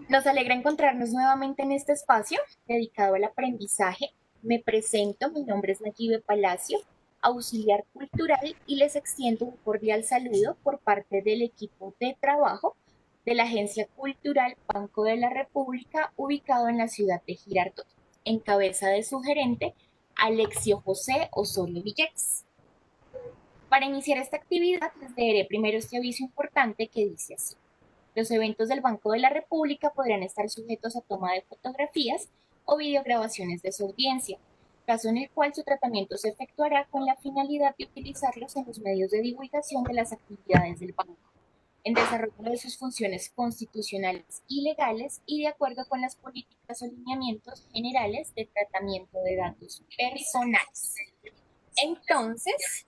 Nos alegra encontrarnos nuevamente en este espacio dedicado al aprendizaje. Me presento, mi nombre es Nayibe Palacio, auxiliar cultural, y les extiendo un cordial saludo por parte del equipo de trabajo de la Agencia Cultural Banco de la República, ubicado en la ciudad de Girardot, en cabeza de su gerente, Alexio José Osorio Villegas. Para iniciar esta actividad, les leeré primero este aviso importante que dice así. Los eventos del Banco de la República podrán estar sujetos a toma de fotografías o videograbaciones de su audiencia, caso en el cual su tratamiento se efectuará con la finalidad de utilizarlos en los medios de divulgación de las actividades del banco, en desarrollo de sus funciones constitucionales y legales y de acuerdo con las políticas o lineamientos generales de tratamiento de datos personales. Entonces,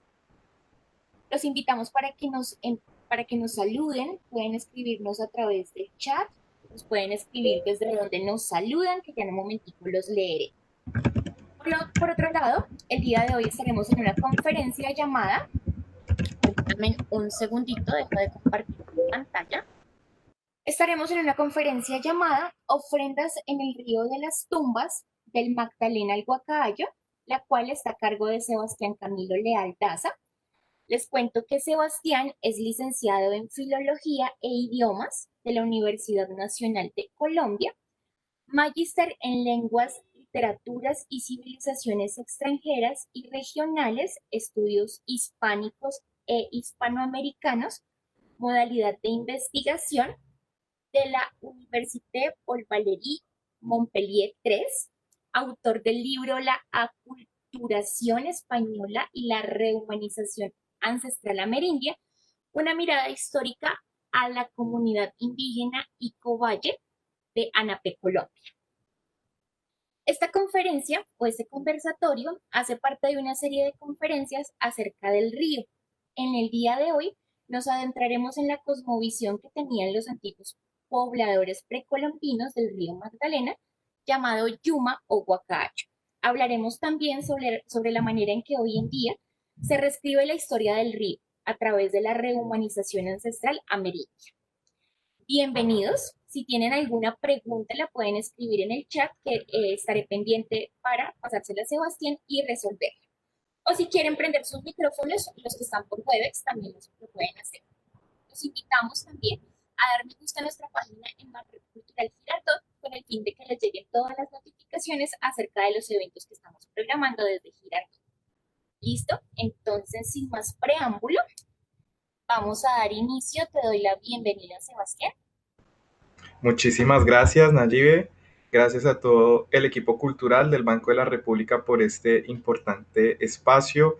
los invitamos para que nos saluden, pueden escribirnos a través del chat, nos pueden escribir desde donde nos saludan, que ya en un momentico los leeré. Por otro lado, el día de hoy estaremos en una conferencia llamada, permítanme un segundito, dejo de compartir pantalla. Estaremos en una conferencia llamada Ofrendas en el Río de las Tumbas del Magdalena al Guacayo, la cual está a cargo de Sebastián Camilo Leal Daza. Les cuento que Sebastián es licenciado en Filología e Idiomas de la Universidad Nacional de Colombia, magíster en Lenguas, Literaturas y Civilizaciones Extranjeras y Regionales, Estudios Hispánicos e Hispanoamericanos, modalidad de investigación de la Université Paul Valéry Montpellier III, autor del libro La aculturación española y la rehumanización ancestral amerindia, una mirada histórica a la comunidad indígena Ico-Valle de Anapé, Colombia. Esta conferencia o este conversatorio hace parte de una serie de conferencias acerca del río. En el día de hoy nos adentraremos en la cosmovisión que tenían los antiguos pobladores precolombinos del río Magdalena, llamado Yuma o Huacacho. Hablaremos también sobre la manera en que hoy en día se reescribe la historia del río a través de la rehumanización ancestral amerindia. Bienvenidos. Si tienen alguna pregunta, la pueden escribir en el chat, que estaré pendiente para pasársela a Sebastián y resolverla. O si quieren prender sus micrófonos, los que están por Webex también lo pueden hacer. Los invitamos también a dar me gusta a nuestra página en Barrio Cultural Girardot con el fin de que les lleguen todas las notificaciones acerca de los eventos que estamos programando desde Girardot. ¿Listo? Entonces, sin más preámbulo, vamos a dar inicio. Te doy la bienvenida, Sebastián. Muchísimas gracias, Nayibe. Gracias a todo el equipo cultural del Banco de la República por este importante espacio.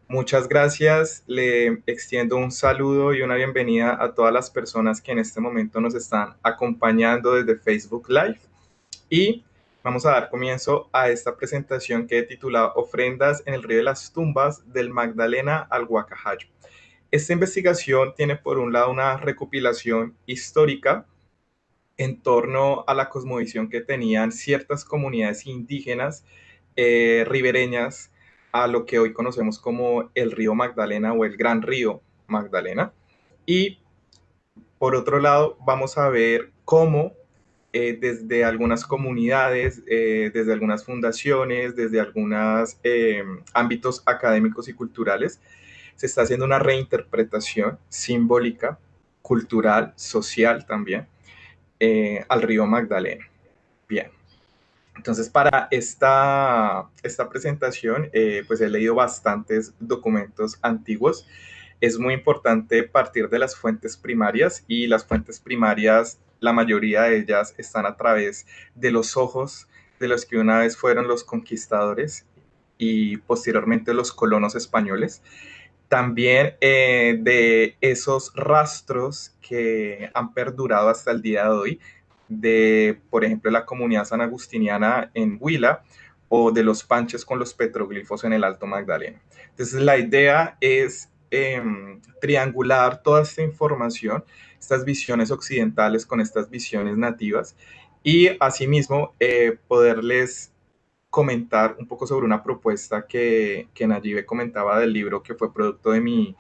Muchas gracias. Le extiendo un saludo y una bienvenida a todas las personas que en este momento nos están acompañando desde Facebook Live. Y vamos a dar comienzo a esta presentación que he titulado Ofrendas en el Río de las Tumbas del Magdalena al Guacajayo. Esta investigación tiene por un lado una recopilación histórica en torno a la cosmovisión que tenían ciertas comunidades indígenas ribereñas a lo que hoy conocemos como el río Magdalena o el Gran Río Magdalena. Y por otro lado, vamos a ver cómo desde algunas comunidades, desde algunas fundaciones, desde algunos ámbitos académicos y culturales, se está haciendo una reinterpretación simbólica, cultural, social también, al río Magdalena. Bien, entonces para esta presentación pues he leído bastantes documentos antiguos. Es muy importante partir de las fuentes primarias y las fuentes primarias, la mayoría de ellas están a través de los ojos de los que una vez fueron los conquistadores y posteriormente los colonos españoles. También de esos rastros que han perdurado hasta el día de hoy, de, por ejemplo, la comunidad sanagustiniana en Huila o de los panches con los petroglifos en el Alto Magdalena. Entonces, la idea es triangular toda esta información, estas visiones occidentales con estas visiones nativas y asimismo poderles comentar un poco sobre una propuesta que Nayibe comentaba del libro que fue producto de mi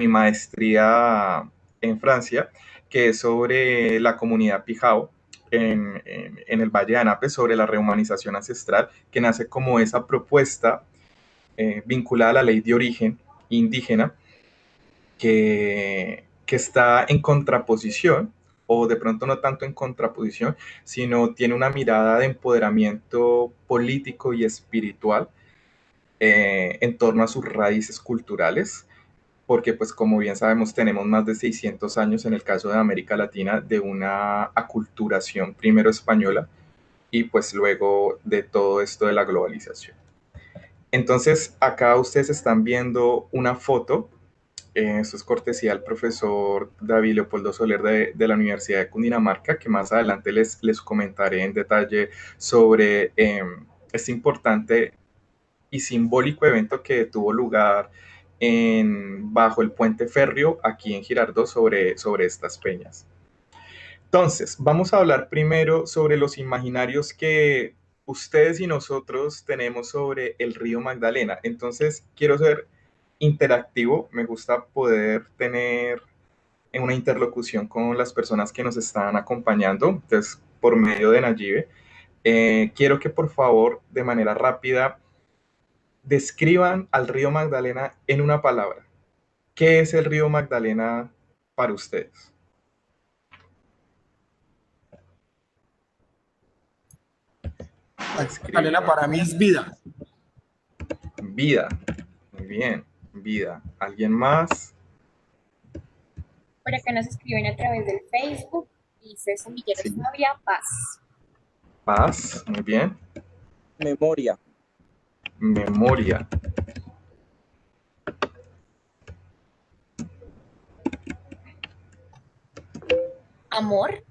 maestría en Francia, que es sobre la comunidad Pijao en el Valle de Anape sobre la rehumanización ancestral, que nace como esa propuesta vinculada a la ley de origen indígena que está en contraposición, o de pronto no tanto en contraposición, sino tiene una mirada de empoderamiento político y espiritual en torno a sus raíces culturales, porque pues como bien sabemos tenemos más de 600 años en el caso de América Latina de una aculturación primero española y pues luego de todo esto de la globalización. Entonces acá ustedes están viendo una foto, esto es cortesía del profesor David Leopoldo Soler de la Universidad de Cundinamarca, que más adelante les comentaré en detalle sobre este importante y simbólico evento que tuvo lugar bajo el puente férreo aquí en Girardot sobre estas peñas. Entonces, vamos a hablar primero sobre los imaginarios que ustedes y nosotros tenemos sobre el río Magdalena. Entonces, quiero ser interactivo, me gusta poder tener una interlocución con las personas que nos están acompañando, entonces, por medio de Nayibe. Quiero que por favor, de manera rápida, describan al río Magdalena en una palabra. ¿Qué es el río Magdalena para ustedes? Magdalena Describe. para mí es vida. Vida. Muy bien. Vida. ¿Alguien más? Por acá nos escriben a través del Facebook. Dice Semilleros Sí. Fabia Paz. Paz. Muy bien. Memoria. Memoria. Amor.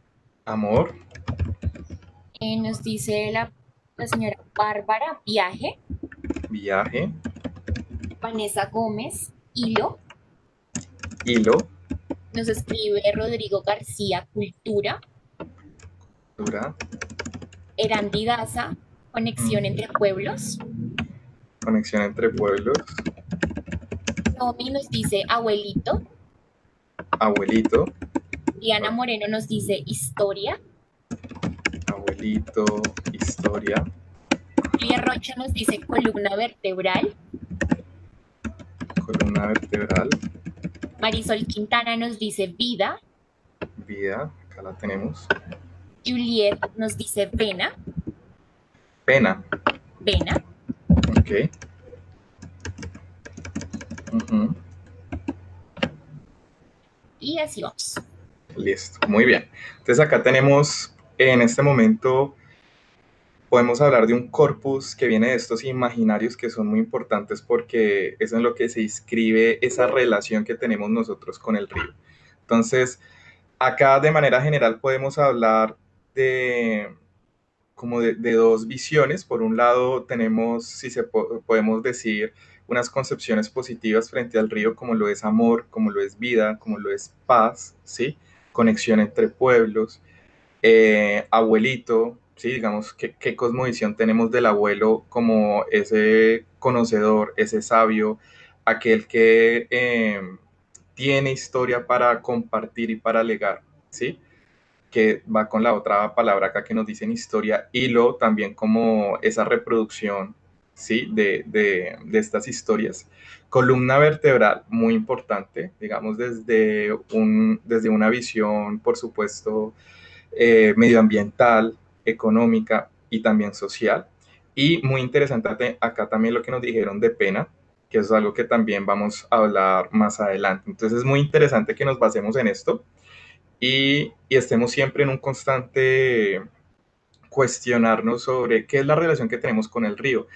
Amor. Nos dice la señora Bárbara Viaje. Viaje. Vanessa Gómez. Hilo. Hilo. Nos escribe Rodrigo García Cultura. Cultura. Erandi Daza. Conexión entre pueblos. Conexión entre pueblos. Tommy nos dice abuelito. Abuelito. Diana Moreno nos dice historia. Abuelito. Historia. Julia Rocha nos dice columna vertebral. Columna vertebral. Marisol Quintana nos dice vida. Vida. Acá la tenemos. Juliet nos dice vena. Pena. Vena. Ok. Ujú. Y así vamos. Listo, muy bien. Entonces acá tenemos, en este momento, podemos hablar de un corpus que viene de estos imaginarios que son muy importantes porque es en lo que se inscribe esa relación que tenemos nosotros con el río. Entonces, acá de manera general podemos hablar de como de dos visiones. Por un lado tenemos, si podemos decir, unas concepciones positivas frente al río, como lo es amor, como lo es vida, como lo es paz, ¿sí? Conexión entre pueblos, abuelito, ¿sí? Digamos, ¿qué cosmovisión tenemos del abuelo como ese conocedor, ese sabio, aquel que tiene historia para compartir y para legar, ¿sí? Que va con la otra palabra acá que nos dicen historia, hilo también como esa reproducción, ¿sí? De estas historias. Columna vertebral, muy importante, digamos, desde una visión, por supuesto, medioambiental, económica y también social. Y muy interesante acá también lo que nos dijeron de pena, que es algo que también vamos a hablar más adelante. Entonces es muy interesante que nos basemos en esto y estemos siempre en un constante cuestionarnos sobre qué es la relación que tenemos con el río.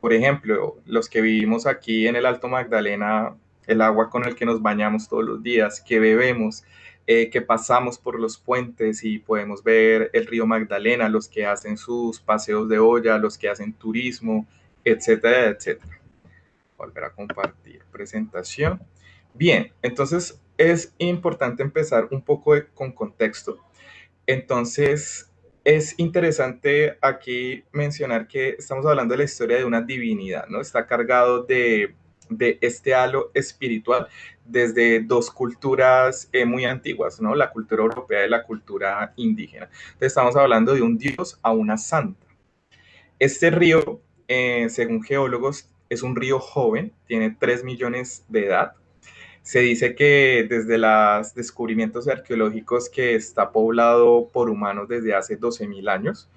Por ejemplo, los que vivimos aquí en el Alto Magdalena, el agua con el que nos bañamos todos los días, que bebemos, que pasamos por los puentes y podemos ver el río Magdalena, los que hacen sus paseos de olla, los que hacen turismo, etcétera, etcétera. Volver a compartir presentación. Bien, entonces es importante empezar un poco con contexto. Entonces, es interesante aquí mencionar que estamos hablando de la historia de una divinidad, ¿no? Está cargado de este halo espiritual desde dos culturas muy antiguas, ¿no? La cultura europea y la cultura indígena. Entonces estamos hablando de un dios a una santa. Este río, según geólogos, es un río joven, tiene 3 millones de edad. Se dice que desde los descubrimientos arqueológicos que está poblado por humanos desde hace 12.000 años.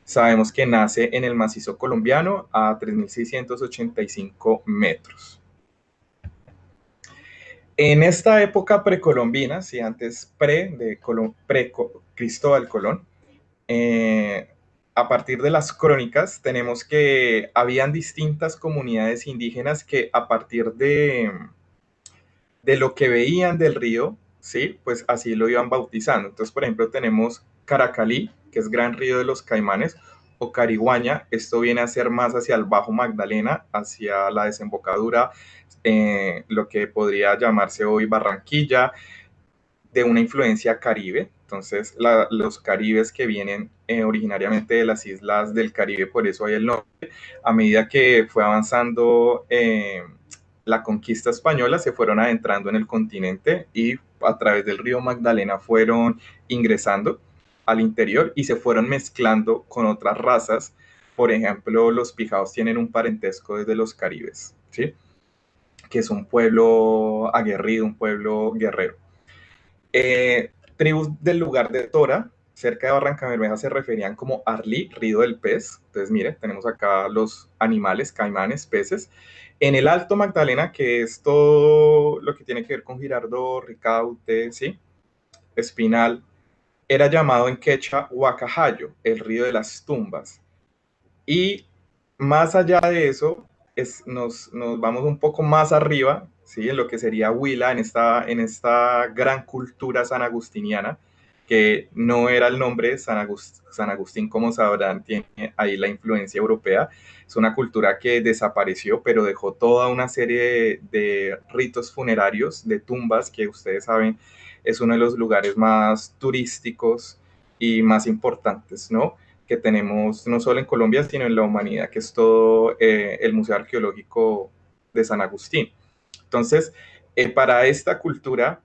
Sabemos que nace en el macizo colombiano a 3.685 metros. En esta época precolombina, si antes pre-Cristóbal Colón, eh, a partir de las crónicas tenemos que habían distintas comunidades indígenas que a partir de lo que veían del río, ¿sí? Pues así lo iban bautizando. Entonces, por ejemplo, tenemos Caracalí, que es Gran Río de los Caimanes, o Cariguaña, esto viene a ser más hacia el Bajo Magdalena, hacia la desembocadura, lo que podría llamarse hoy Barranquilla, de una influencia caribe. Entonces, los caribes que vienen originariamente de las islas del Caribe, por eso hay el nombre, a medida que fue avanzando la conquista española, se fueron adentrando en el continente y a través del río Magdalena fueron ingresando al interior y se fueron mezclando con otras razas. Por ejemplo, los pijaos tienen un parentesco desde los caribes, ¿sí? Que es un pueblo aguerrido, un pueblo guerrero. Tribus del lugar de Tora, cerca de Barranca Bermeja, se referían como Arlí, río del pez. Entonces, mire, tenemos acá los animales, caimanes, peces. En el Alto Magdalena, que es todo lo que tiene que ver con Girardot, Ricaute, ¿sí? Espinal, era llamado en quechua Huacajayo, el río de las tumbas. Y más allá de eso, nos vamos un poco más arriba, ¿sí? En lo que sería Huila, en esta gran cultura sanagustiniana, que no era el nombre de San Agustín, como sabrán, tiene ahí la influencia europea. Es una cultura que desapareció, pero dejó toda una serie de ritos funerarios, de tumbas, que ustedes saben es uno de los lugares más turísticos y más importantes, ¿no? Que tenemos no solo en Colombia, sino en la humanidad, que es todo el Museo Arqueológico de San Agustín. Entonces, para esta cultura,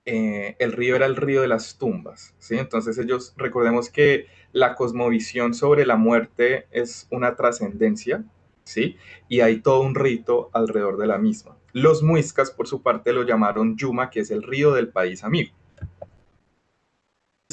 el río era el río de las tumbas, ¿sí? Entonces ellos, recordemos que la cosmovisión sobre la muerte es una trascendencia, ¿sí? Y hay todo un rito alrededor de la misma. Los muiscas, por su parte, lo llamaron Yuma, que es el río del país amigo.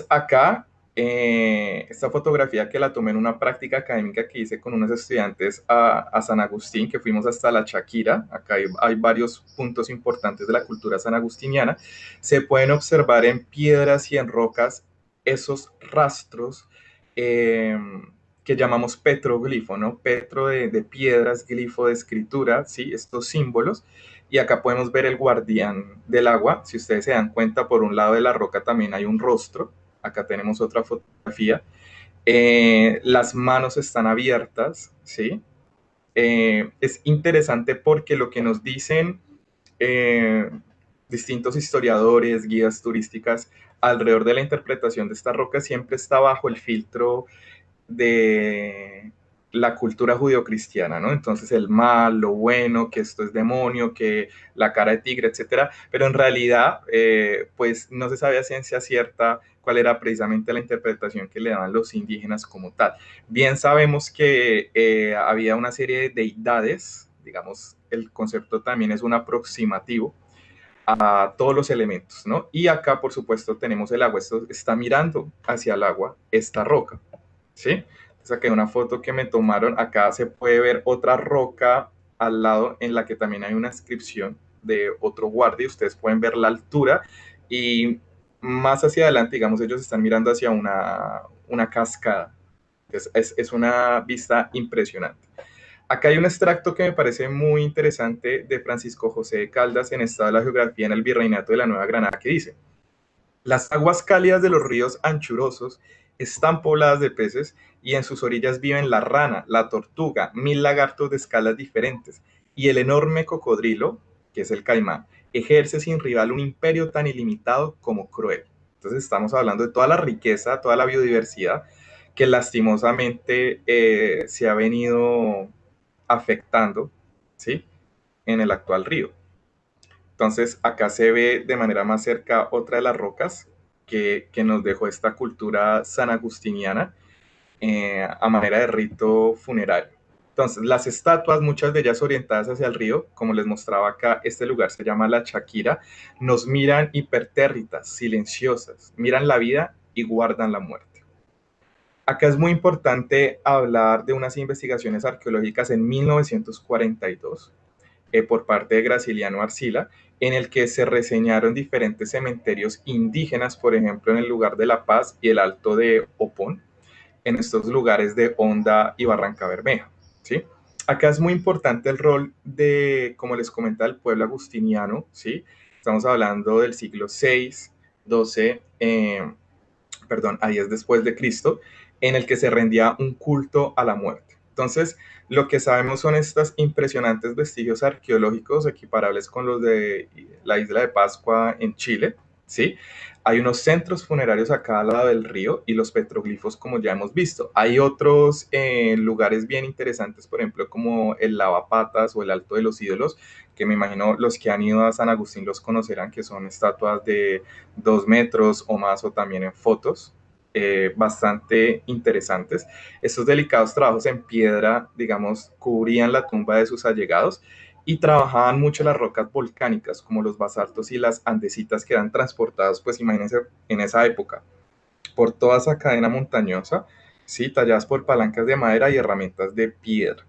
Acá, esta fotografía que la tomé en una práctica académica que hice con unos estudiantes a San Agustín, que fuimos hasta la Chaquira. Acá hay varios puntos importantes de la cultura sanagustiniana. Se pueden observar en piedras y en rocas esos rastros eh, que llamamos petroglifo, ¿no? Petro de piedras, glifo de escritura, ¿sí? Estos símbolos. Y acá podemos ver el guardián del agua. Si ustedes se dan cuenta, por un lado de la roca también hay un rostro. Acá tenemos otra fotografía. Las manos están abiertas, ¿sí? Es interesante porque lo que nos dicen eh, distintos historiadores, guías turísticas, alrededor de la interpretación de esta roca siempre está bajo el filtro de la cultura judeocristiana, ¿no? Entonces el mal, lo bueno, que esto es demonio, que la cara de tigre, etcétera, pero en realidad, pues no se sabe a ciencia cierta cuál era precisamente la interpretación que le daban los indígenas como tal. Bien sabemos que había una serie de deidades, digamos, el concepto también es un aproximativo a todos los elementos, ¿no? Y acá, por supuesto, tenemos el agua, esto está mirando hacia el agua, esta roca, ¿sí? Entonces aquí hay una foto que me tomaron, acá se puede ver otra roca al lado en la que también hay una inscripción de otro guardia, ustedes pueden ver la altura y más hacia adelante, digamos, ellos están mirando hacia una cascada. Entonces, es una vista impresionante. Acá hay un extracto que me parece muy interesante de Francisco José de Caldas en Estado de la Geografía en el Virreinato de la Nueva Granada, que dice: las aguas cálidas de los ríos anchurosos están pobladas de peces y en sus orillas viven la rana, la tortuga, 1.000 lagartos de escalas diferentes y el enorme cocodrilo, que es el caimán, ejerce sin rival un imperio tan ilimitado como cruel. Entonces estamos hablando de toda la riqueza, toda la biodiversidad que lastimosamente se ha venido afectando, ¿sí? en el actual río. Entonces, acá se ve de manera más cerca otra de las rocas que nos dejó esta cultura sanagustiniana a manera de rito funerario. Entonces, las estatuas, muchas de ellas orientadas hacia el río, como les mostraba acá, este lugar se llama La Chaquira, nos miran hipertérritas, silenciosas, miran la vida y guardan la muerte. Acá es muy importante hablar de unas investigaciones arqueológicas en 1942 por parte de Graciliano Arcila, en el que se reseñaron diferentes cementerios indígenas, por ejemplo, en el lugar de La Paz y el Alto de Opón, en estos lugares de Honda y Barranca Bermeja, ¿sí? Acá es muy importante el rol de, como les comenta, el pueblo agustiniano, ¿sí? Estamos hablando del siglo VI, XII, perdón, a 10 después de Cristo, en el que se rendía un culto a la muerte. Entonces, lo que sabemos son estos impresionantes vestigios arqueológicos equiparables con los de la isla de Pascua en Chile, ¿sí? Hay unos centros funerarios acá al lado del río y los petroglifos, como ya hemos visto. Hay otros lugares bien interesantes, por ejemplo, como el Lavapatas o el Alto de los Ídolos, que me imagino los que han ido a San Agustín los conocerán, que son estatuas de 2 metros o más, o también en fotos bastante interesantes. Estos delicados trabajos en piedra, digamos, cubrían la tumba de sus allegados y trabajaban mucho las rocas volcánicas, como los basaltos y las andesitas que eran transportadas, pues imagínense, en esa época, por toda esa cadena montañosa, ¿sí? Talladas por palancas de madera y herramientas de piedra.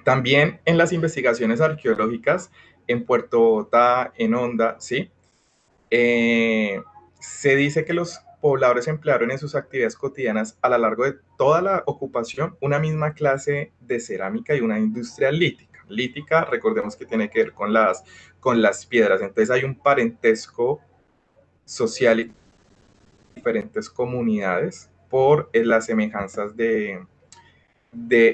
También en las investigaciones arqueológicas en Puerto Bogotá, en Honda, ¿sí? Eh, Se dice que los pobladores emplearon en sus actividades cotidianas a lo largo de toda la ocupación una misma clase de cerámica y una industria lítica. Lítica, recordemos que tiene que ver con las piedras. Entonces hay un parentesco social y diferentes comunidades por las semejanzas de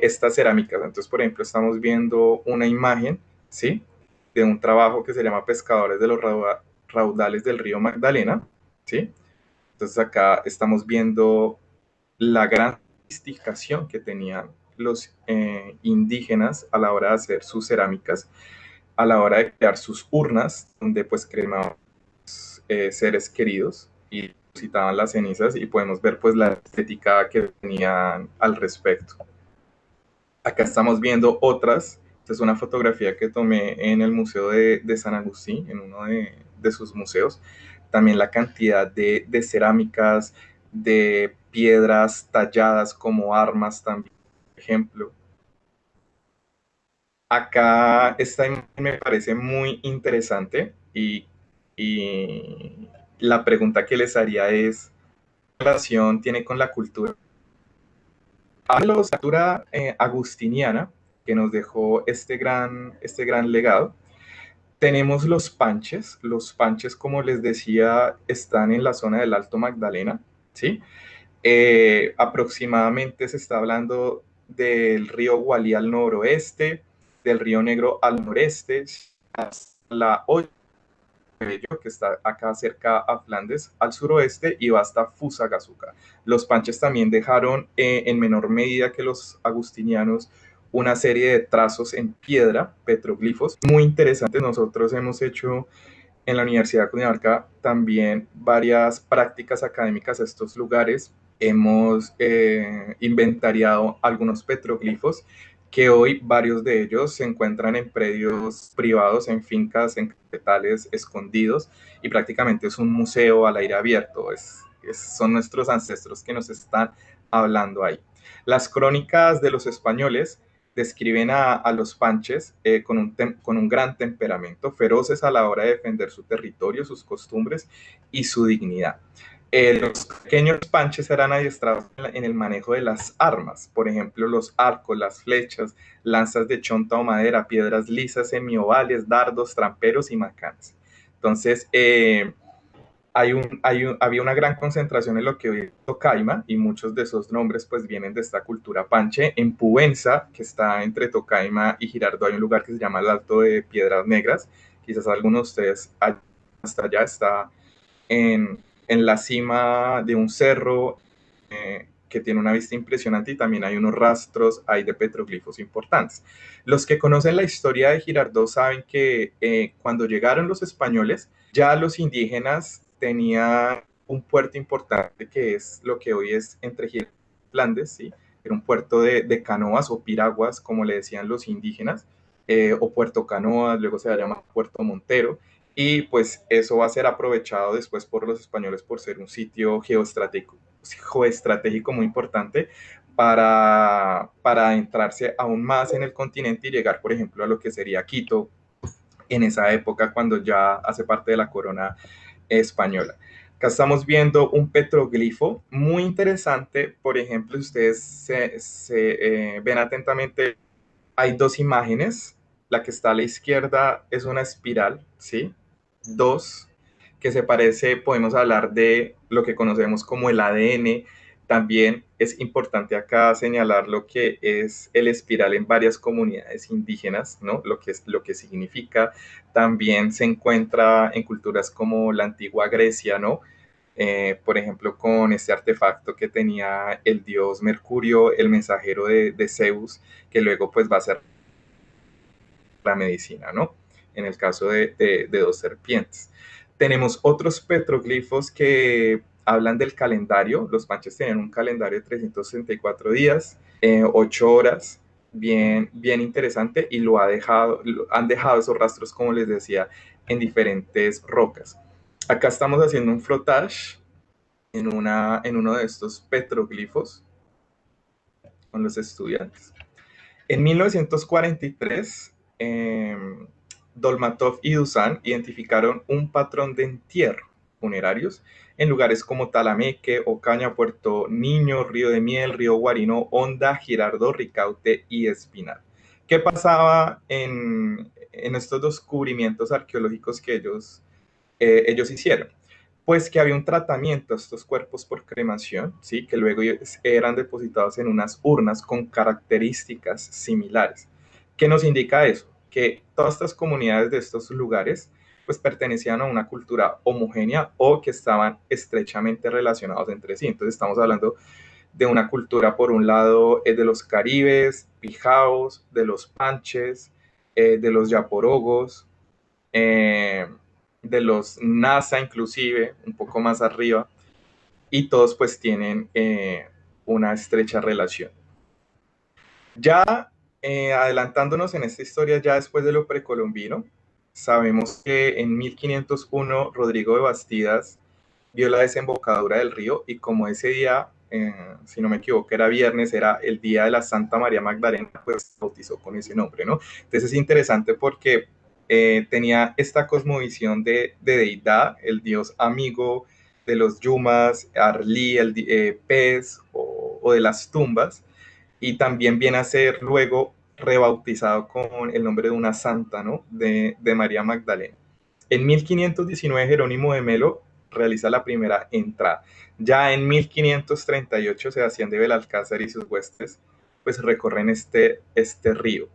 estas cerámicas. Entonces, por ejemplo, estamos viendo una imagen, ¿sí? De un trabajo que se llama Pescadores de los Raudales del Río Magdalena, ¿sí? Entonces acá estamos viendo la gran sofisticación que tenían los indígenas a la hora de hacer sus cerámicas, a la hora de crear sus urnas, donde pues cremaban seres queridos y citaban las cenizas y podemos ver pues la estética que tenían al respecto. Acá estamos viendo otras. Esta es una fotografía que tomé en el Museo de San Agustín, en uno de sus museos. También la cantidad de cerámicas, de piedras talladas como armas también, por ejemplo. Acá esta imagen me parece muy interesante y la pregunta que les haría es, ¿qué relación tiene con la cultura? Habla de la cultura agustiniana que nos dejó este gran legado. Tenemos los panches, como les decía, están en la zona del Alto Magdalena, ¿sí? Aproximadamente se está hablando del río Gualí al noroeste, del río Negro al noreste, hasta la Olla, que está acá cerca a Flandes, al suroeste, y va hasta Fusagasugá. Los panches también dejaron, en menor medida que los agustinianos, una serie de trazos en piedra, petroglifos, muy interesantes. Nosotros hemos hecho en la Universidad de Cundinamarca también varias prácticas académicas a estos lugares. Hemos inventariado algunos petroglifos que hoy varios de ellos se encuentran en predios privados, en fincas, en capitales escondidos, y prácticamente es un museo al aire abierto. Son nuestros ancestros que nos están hablando ahí. Las crónicas de los españoles describen a los panches con un gran temperamento, feroces a la hora de defender su territorio, sus costumbres y su dignidad. Los pequeños panches eran adiestrados en el manejo de las armas, por ejemplo, los arcos, las flechas, lanzas de chonta o madera, piedras lisas, semiovales, dardos, tramperos y macanas. Entonces, había una gran concentración en lo que hoy es Tocaima, y muchos de esos nombres pues vienen de esta cultura panche. En Pubenza, que está entre Tocaima y Girardot, hay un lugar que se llama el Alto de Piedras Negras. Quizás algunos de ustedes hasta allá está en la cima de un cerro, que tiene una vista impresionante y también hay unos rastros ahí de petroglifos importantes. Los que conocen la historia de Girardot saben que cuando llegaron los españoles, ya los indígenas tenían un puerto importante que es lo que hoy es entre Girardot y Flandes, ¿sí? Era un puerto de canoas o piraguas, como le decían los indígenas, o Puerto Canoas, luego se va a llamar Puerto Montero, y pues eso va a ser aprovechado después por los españoles por ser un sitio geoestratégico muy importante para adentrarse aún más en el continente y llegar, por ejemplo, a lo que sería Quito en esa época cuando ya hace parte de la corona española. Acá estamos viendo un petroglifo muy interesante. Por ejemplo, si ustedes ven atentamente, hay dos imágenes. La que está a la izquierda es una espiral, ¿sí? Dos, que se parece, podemos hablar de lo que conocemos como el ADN. También es importante acá señalar lo que es el espiral en varias comunidades indígenas, ¿no? Lo que significa. También se encuentra en culturas como la antigua Grecia, ¿no? Por ejemplo, con este artefacto que tenía el dios Mercurio, el mensajero de Zeus, que luego pues va a ser la medicina, ¿no? En el caso de dos serpientes. Tenemos otros petroglifos que hablan del calendario. Los panches tenían un calendario de 364 días, 8 horas, bien interesante, y han dejado esos rastros, como les decía, en diferentes rocas. Acá estamos haciendo un frottage en uno de estos petroglifos con los estudiantes. En 1943, Dolmatov y Dusan identificaron un patrón de entierro funerarios en lugares como Talameque, Ocaña, Puerto Niño, Río de Miel, Río Guarino, Honda, Girardot, Ricaute y Espinal. ¿Qué pasaba en estos descubrimientos arqueológicos que ellos hicieron? Pues que había un tratamiento a estos cuerpos por cremación, ¿sí? Que luego eran depositados en unas urnas con características similares. ¿Qué nos indica eso? Que todas estas comunidades de estos lugares pues pertenecían a una cultura homogénea o que estaban estrechamente relacionados entre sí. Entonces estamos hablando de una cultura, por un lado, de los caribes, pijaos, de los panches, de los yaporogos, eh, de los NASA inclusive, un poco más arriba, y todos pues tienen una estrecha relación. Ya adelantándonos en esta historia, ya después de lo precolombino, sabemos que en 1501 Rodrigo de Bastidas vio la desembocadura del río y como ese día, si no me equivoco, era viernes, era el día de la Santa María Magdalena, pues bautizó con ese nombre, ¿no? Entonces es interesante porque tenía esta cosmovisión de deidad, el dios amigo de los yumas, Arlí, el pez o de las tumbas, y también viene a ser luego rebautizado con el nombre de una santa, ¿no? De María Magdalena. En 1519 Jerónimo de Melo realiza la primera entrada. Ya en 1538 Sebastián de Belalcázar y sus huestes pues recorren este río.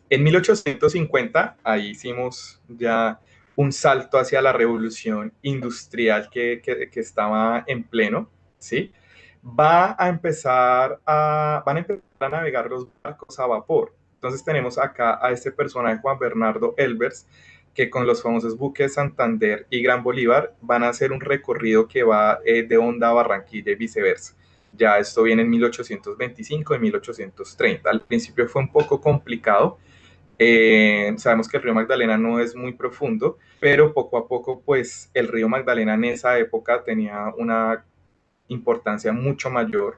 En 1850 ahí hicimos ya un salto hacia la revolución industrial que estaba en pleno, ¿sí? Van a empezar a navegar los barcos a vapor. Entonces tenemos acá a este personaje, Juan Bernardo Elbers, que con los famosos buques Santander y Gran Bolívar van a hacer un recorrido que va de Honda a Barranquilla y viceversa. Ya esto viene en 1825 y 1830. Al principio fue un poco complicado. Sabemos que el río Magdalena no es muy profundo, pero poco a poco, pues el río Magdalena en esa época tenía una importancia mucho mayor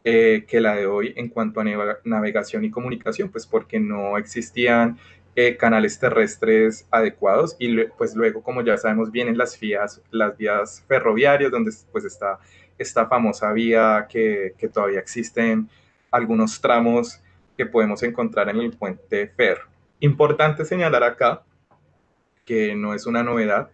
que la de hoy en cuanto a navegación y comunicación, pues porque no existían canales terrestres adecuados y pues luego, como ya sabemos, vienen las vías ferroviarias, donde pues está esta famosa vía que todavía existen algunos tramos que podemos encontrar en el puente Ferro. Importante señalar acá que no es una novedad,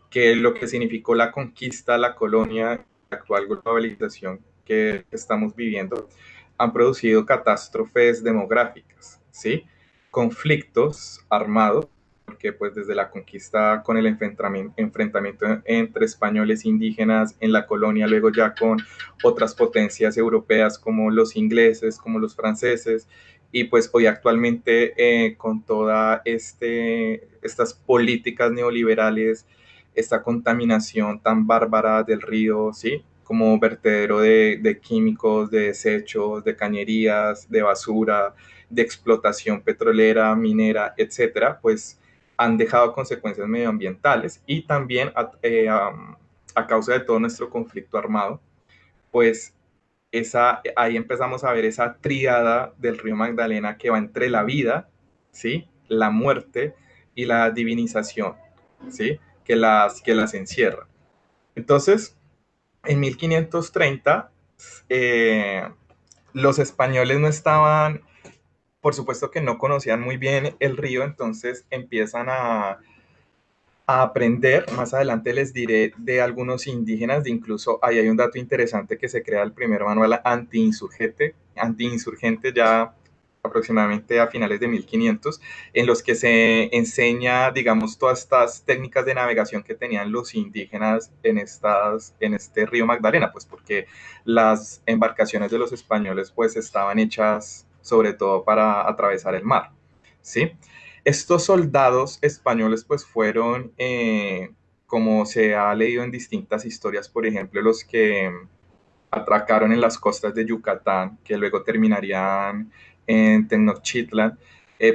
que lo que significó la conquista, la colonia, la actual globalización que estamos viviendo, han producido catástrofes demográficas, ¿sí? Conflictos armados porque pues desde la conquista con el enfrentamiento entre españoles e indígenas en la colonia, luego ya con otras potencias europeas como los ingleses, como los franceses, y pues hoy actualmente con todas estas políticas neoliberales, esta contaminación tan bárbara del río, ¿sí? Como vertedero de químicos, de desechos, de cañerías, de basura, de explotación petrolera, minera, etcétera, pues han dejado consecuencias medioambientales y también a causa de todo nuestro conflicto armado, pues ahí empezamos a ver esa tríada del río Magdalena que va entre la vida, ¿sí? La muerte y la divinización, ¿sí? Que las encierra. Entonces, en 1530, eh, los españoles no estaban, por supuesto que no conocían muy bien el río, entonces empiezan a aprender. Más adelante les diré de algunos indígenas, de incluso ahí hay un dato interesante que se crea el primer manual antiinsurgente ya aproximadamente a finales de 1500, en los que se enseña, digamos, todas estas técnicas de navegación que tenían los indígenas en este río Magdalena, pues porque las embarcaciones de los españoles pues estaban hechas sobre todo para atravesar el mar, ¿sí? Estos soldados españoles pues fueron, como se ha leído en distintas historias, por ejemplo, los que atracaron en las costas de Yucatán, que luego terminarían en Tenochtitlan,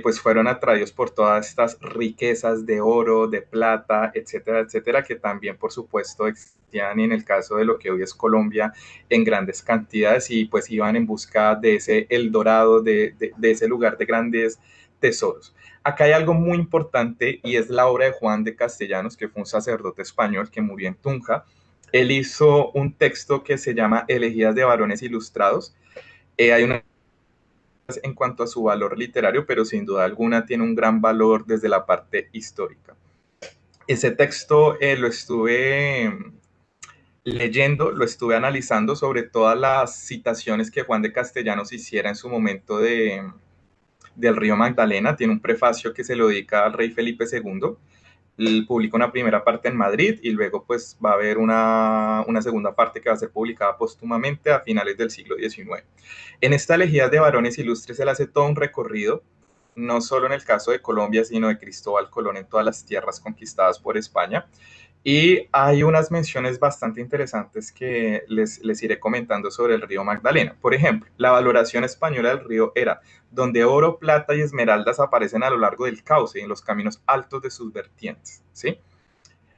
pues fueron atraídos por todas estas riquezas de oro, de plata, etcétera, etcétera, que también, por supuesto, existían en el caso de lo que hoy es Colombia en grandes cantidades y pues iban en busca de ese Eldorado, de ese lugar de grandes tesoros. Acá hay algo muy importante y es la obra de Juan de Castellanos, que fue un sacerdote español que murió en Tunja. Él hizo un texto que se llama Elegías de varones ilustrados. Hay una en cuanto a su valor literario, pero sin duda alguna tiene un gran valor desde la parte histórica. Ese texto lo estuve leyendo, lo estuve analizando sobre todas las citaciones que Juan de Castellanos hiciera en su momento del río Magdalena. Tiene un prefacio que se lo dedica al rey Felipe II. Publica una primera parte en Madrid y luego pues va a haber una segunda parte que va a ser publicada póstumamente a finales del siglo XIX. En esta elegía de varones ilustres se le hace todo un recorrido, no solo en el caso de Colombia, sino de Cristóbal Colón en todas las tierras conquistadas por España. Y hay unas menciones bastante interesantes que les iré comentando sobre el río Magdalena. Por ejemplo, la valoración española del río era donde oro, plata y esmeraldas aparecen a lo largo del cauce y en los caminos altos de sus vertientes, ¿sí?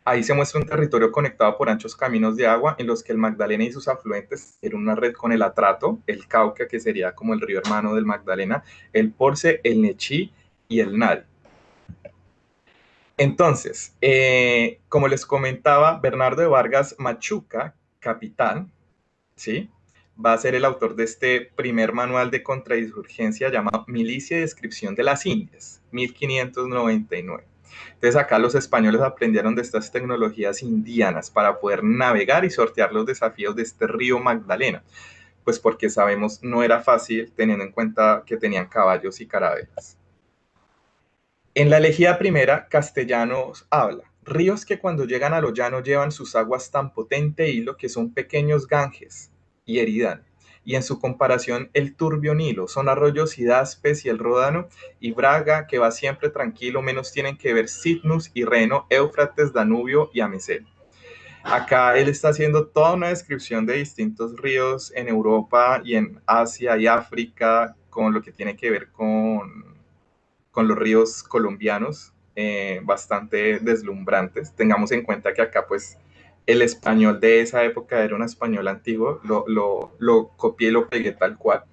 Ahí se muestra un territorio conectado por anchos caminos de agua en los que el Magdalena y sus afluentes eran una red con el Atrato, el Cauca, que sería como el río hermano del Magdalena, el Porce, el Nechí y el Nari. Entonces, como les comentaba, Bernardo de Vargas Machuca, capitán, ¿sí? Va a ser el autor de este primer manual de contrainsurgencia llamado Milicia y Descripción de las Indias, 1599. Entonces acá los españoles aprendieron de estas tecnologías indianas para poder navegar y sortear los desafíos de este río Magdalena, pues porque sabemos no era fácil teniendo en cuenta que tenían caballos y carabelas. En la elegía primera, Castellanos habla, ríos que cuando llegan a lo llano llevan sus aguas tan potente hilo que son pequeños Ganges y Eridán, y en su comparación el turbio Nilo, son arroyos Hidaspes y el Ródano, y Braga, que va siempre tranquilo, menos tienen que ver Citnus y Reno, Éufrates, Danubio y Amesel. Acá él está haciendo toda una descripción de distintos ríos en Europa y en Asia y África, con lo que tiene que ver con los ríos colombianos, bastante deslumbrantes. Tengamos en cuenta que acá pues el español de esa época era un español antiguo, lo copié y lo pegué tal cual.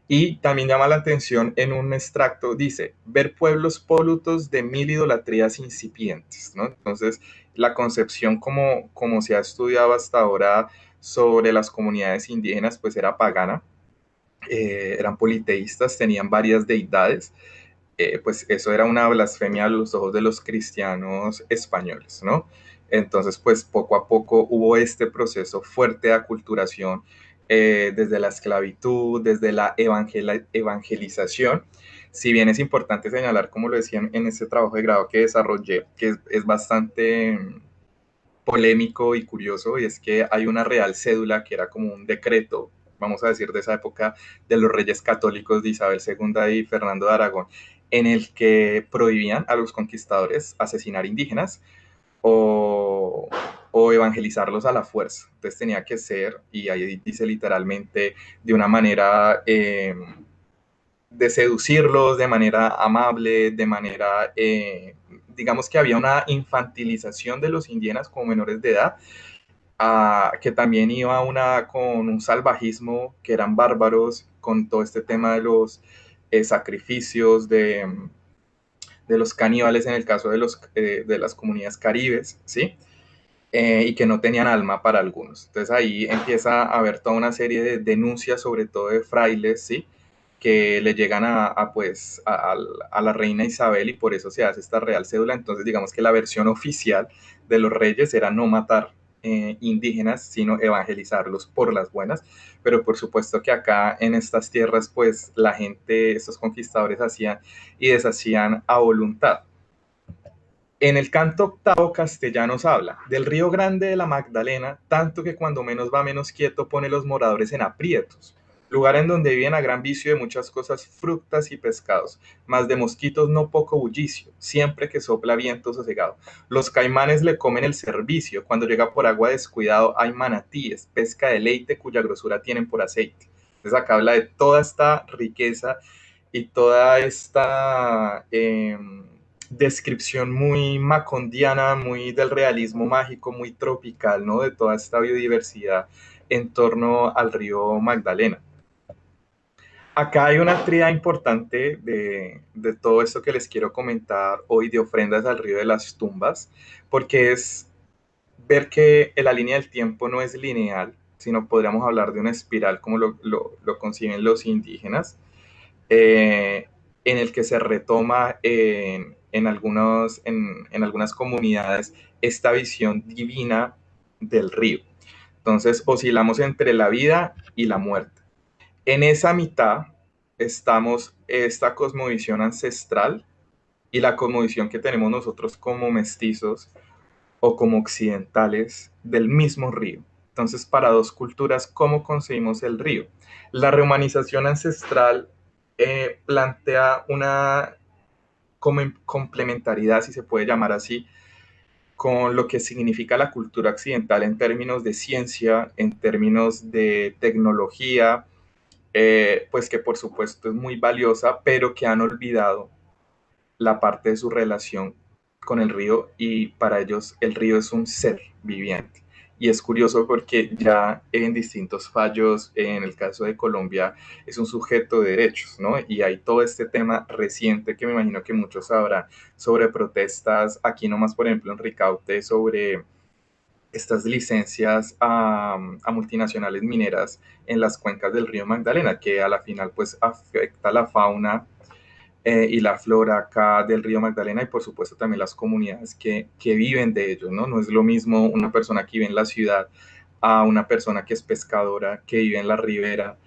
Y también llama la atención en un extracto, dice, ver pueblos polutos de mil idolatrías incipientes, ¿no? Entonces, la concepción como se ha estudiado hasta ahora sobre las comunidades indígenas, pues era pagana, eran politeístas, tenían varias deidades, pues eso era una blasfemia a los ojos de los cristianos españoles, ¿no? Entonces, pues poco a poco hubo este proceso fuerte de aculturación desde la esclavitud, desde la evangelización. Si bien es importante señalar, como lo decían en este trabajo de grado que desarrollé, que es bastante polémico y curioso, y es que hay una real cédula que era como un decreto, vamos a decir, de esa época de los reyes católicos de Isabel II y Fernando de Aragón, en el que prohibían a los conquistadores asesinar indígenas o, o evangelizarlos a la fuerza. Entonces tenía que ser, y ahí dice literalmente, de una manera de seducirlos de manera amable, de manera, digamos que había una infantilización de los indígenas como menores de edad, que también iba con un salvajismo, que eran bárbaros, con todo este tema de los sacrificios, de los caníbales en el caso de las comunidades caribes, ¿sí? Y que no tenían alma para algunos. Entonces ahí empieza a haber toda una serie de denuncias, sobre todo de frailes, ¿sí? Que le llegan pues, a la reina Isabel y por eso se hace esta real cédula. Entonces digamos que la versión oficial de los reyes era no matar indígenas, sino evangelizarlos por las buenas. Pero por supuesto que acá en estas tierras, pues la gente, estos conquistadores hacían y deshacían a voluntad. En el canto octavo Castellanos habla del río grande de la Magdalena, tanto que cuando menos va menos quieto pone los moradores en aprietos, lugar en donde viven a gran vicio de muchas cosas, frutas y pescados, mas de mosquitos no poco bullicio, siempre que sopla viento sosegado. Los caimanes le comen el servicio, cuando llega por agua descuidado hay manatíes, pesca de leite cuya grosura tienen por aceite. Entonces acá habla de toda esta riqueza y toda esta descripción muy macondiana, muy del realismo mágico, muy tropical, ¿no? De toda esta biodiversidad en torno al río Magdalena. Acá hay una tríada importante de todo esto que les quiero comentar hoy de ofrendas al río de las tumbas, porque es ver que la línea del tiempo no es lineal, sino podríamos hablar de una espiral como lo conciben los indígenas, en el que se retoma en algunas comunidades esta visión divina del río. Entonces oscilamos entre la vida y la muerte. En esa mitad estamos esta cosmovisión ancestral y la cosmovisión que tenemos nosotros como mestizos o como occidentales del mismo río. Entonces, para dos culturas, ¿cómo concebimos el río? La rehumanización ancestral plantea una complementariedad, si se puede llamar así, con lo que significa la cultura occidental en términos de ciencia, en términos de tecnología, pues que por supuesto es muy valiosa, pero que han olvidado la parte de su relación con el río y para ellos el río es un ser viviente. Y es curioso porque ya en distintos fallos, en el caso de Colombia, es un sujeto de derechos, ¿no? Y hay todo este tema reciente que me imagino que muchos sabrán sobre protestas, aquí nomás, por ejemplo, en Ricaute, sobre estas licencias a multinacionales mineras en las cuencas del río Magdalena, que a la final pues afecta la fauna y la flora acá del río Magdalena y por supuesto también las comunidades que viven de ellos, ¿no? No es lo mismo una persona que vive en la ciudad a una persona que es pescadora, que vive en la ribera,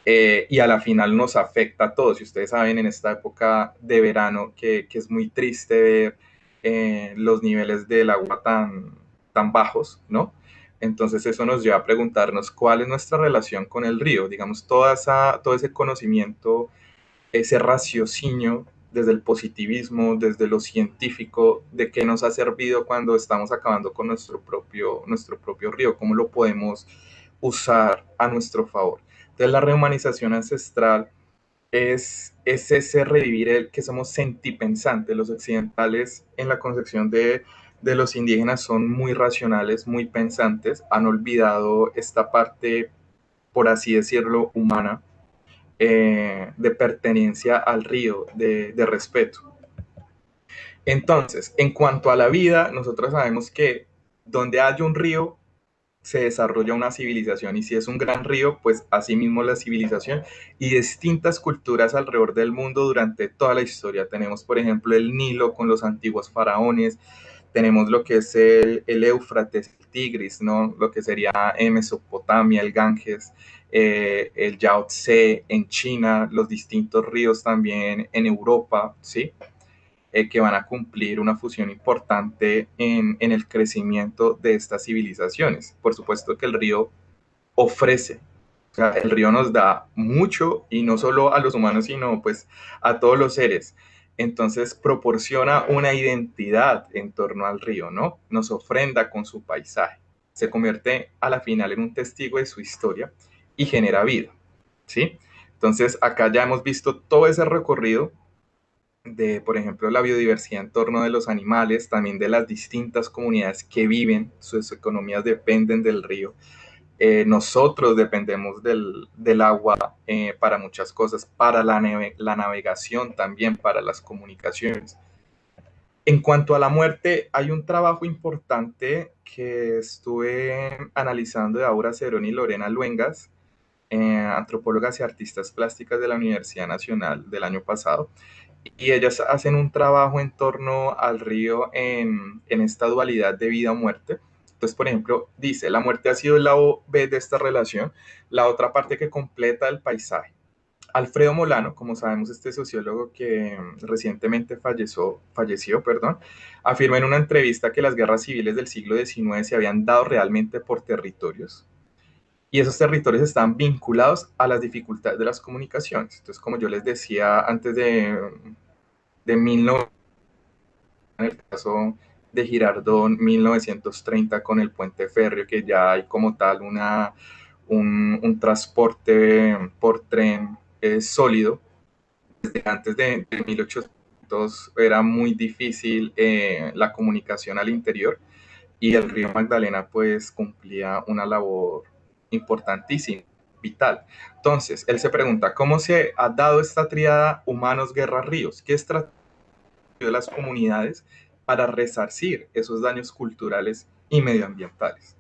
y a la final nos afecta a todos. Y ustedes saben en esta época de verano que es muy triste ver los niveles del agua tan bajos, ¿no? Entonces eso nos lleva a preguntarnos cuál es nuestra relación con el río, digamos, todo ese conocimiento, ese raciocinio desde el positivismo, desde lo científico, de qué nos ha servido cuando estamos acabando con nuestro propio río, cómo lo podemos usar a nuestro favor. Entonces la rehumanización ancestral es ese revivir el que somos sentipensantes. Los occidentales en la concepción de los indígenas son muy racionales, muy pensantes, han olvidado esta parte, por así decirlo, humana, de pertenencia al río, de respeto. Entonces, en cuanto a la vida, nosotros sabemos que donde hay un río se desarrolla una civilización y si es un gran río, pues así mismo la civilización y distintas culturas alrededor del mundo durante toda la historia. Tenemos, por ejemplo, el Nilo con los antiguos faraones, tenemos lo que es el Éufrates, el Tigris, ¿no? Lo que sería Mesopotamia, el Ganges, el Yangtze en China, los distintos ríos también en Europa, ¿sí? Que van a cumplir una función importante en el crecimiento de estas civilizaciones. Por supuesto que el río ofrece, o sea, el río nos da mucho y no solo a los humanos, sino pues a todos los seres. Entonces proporciona una identidad en torno al río, ¿no? Nos ofrenda con su paisaje. Se convierte a la final en un testigo de su historia y genera vida, ¿sí? Entonces acá ya hemos visto todo ese recorrido de, por ejemplo, la biodiversidad en torno de los animales, también de las distintas comunidades que viven, sus economías dependen del río. Nosotros dependemos del agua para muchas cosas, para la navegación también, para las comunicaciones. En cuanto a la muerte, hay un trabajo importante que estuve analizando de Aura Cerón y Lorena Luengas, antropólogas y artistas plásticas de la Universidad Nacional del año pasado, y ellas hacen un trabajo en torno al río en esta dualidad de vida o muerte. Entonces, por ejemplo, dice, la muerte ha sido el lado B de esta relación, la otra parte que completa el paisaje. Alfredo Molano, como sabemos, este sociólogo que recientemente falleció, perdón, afirma en una entrevista que las guerras civiles del siglo XIX se habían dado realmente por territorios, y esos territorios están vinculados a las dificultades de las comunicaciones. Entonces, como yo les decía antes de 1900, en el caso de Girardón, 1930 con el puente férreo, que ya hay como tal un transporte por tren sólido. Desde antes de 1800 era muy difícil la comunicación al interior, y el río Magdalena pues cumplía una labor importantísima, vital. Entonces, él se pregunta, ¿cómo se ha dado esta triada humanos, guerra, ríos? ¿Qué estrategia de las comunidades para resarcir esos daños culturales y medioambientales?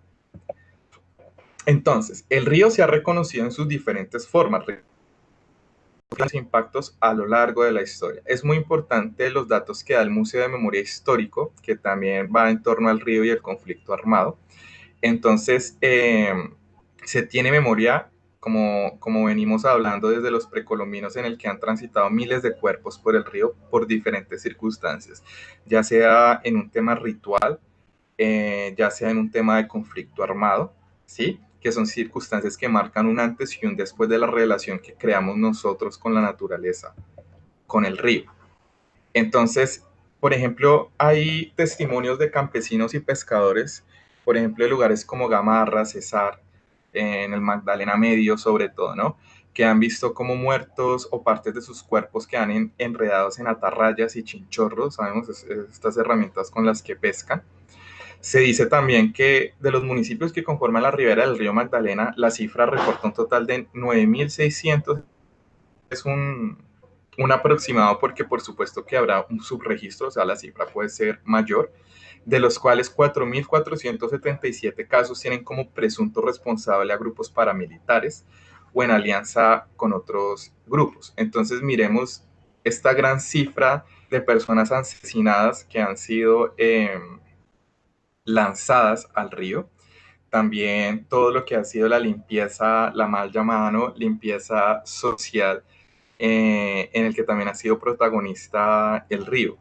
Entonces, el río se ha reconocido en sus diferentes formas, los impactos a lo largo de la historia. Es muy importante los datos que da el Museo de Memoria Histórico, que también va en torno al río y el conflicto armado. Entonces, se tiene memoria, como venimos hablando desde los precolombinos, en el que han transitado miles de cuerpos por el río por diferentes circunstancias, ya sea en un tema ritual, ya sea en un tema de conflicto armado, ¿sí? Que son circunstancias que marcan un antes y un después de la relación que creamos nosotros con la naturaleza, con el río. Entonces, por ejemplo, hay testimonios de campesinos y pescadores, por ejemplo, de lugares como Gamarra, Cesar, en el Magdalena Medio sobre todo, ¿no? Que han visto como muertos o partes de sus cuerpos quedan enredados en atarrayas y chinchorros, sabemos estas herramientas con las que pescan. Se dice también que de los municipios que conforman la ribera del río Magdalena, la cifra reporta un total de 9.600. Es un aproximado porque por supuesto que habrá un subregistro, o sea, la cifra puede ser mayor, de los cuales 4.477 casos tienen como presunto responsable a grupos paramilitares o en alianza con otros grupos. Entonces miremos esta gran cifra de personas asesinadas que han sido lanzadas al río. También todo lo que ha sido la limpieza, la mal llamada, ¿no?, limpieza social, en el que también ha sido protagonista el río.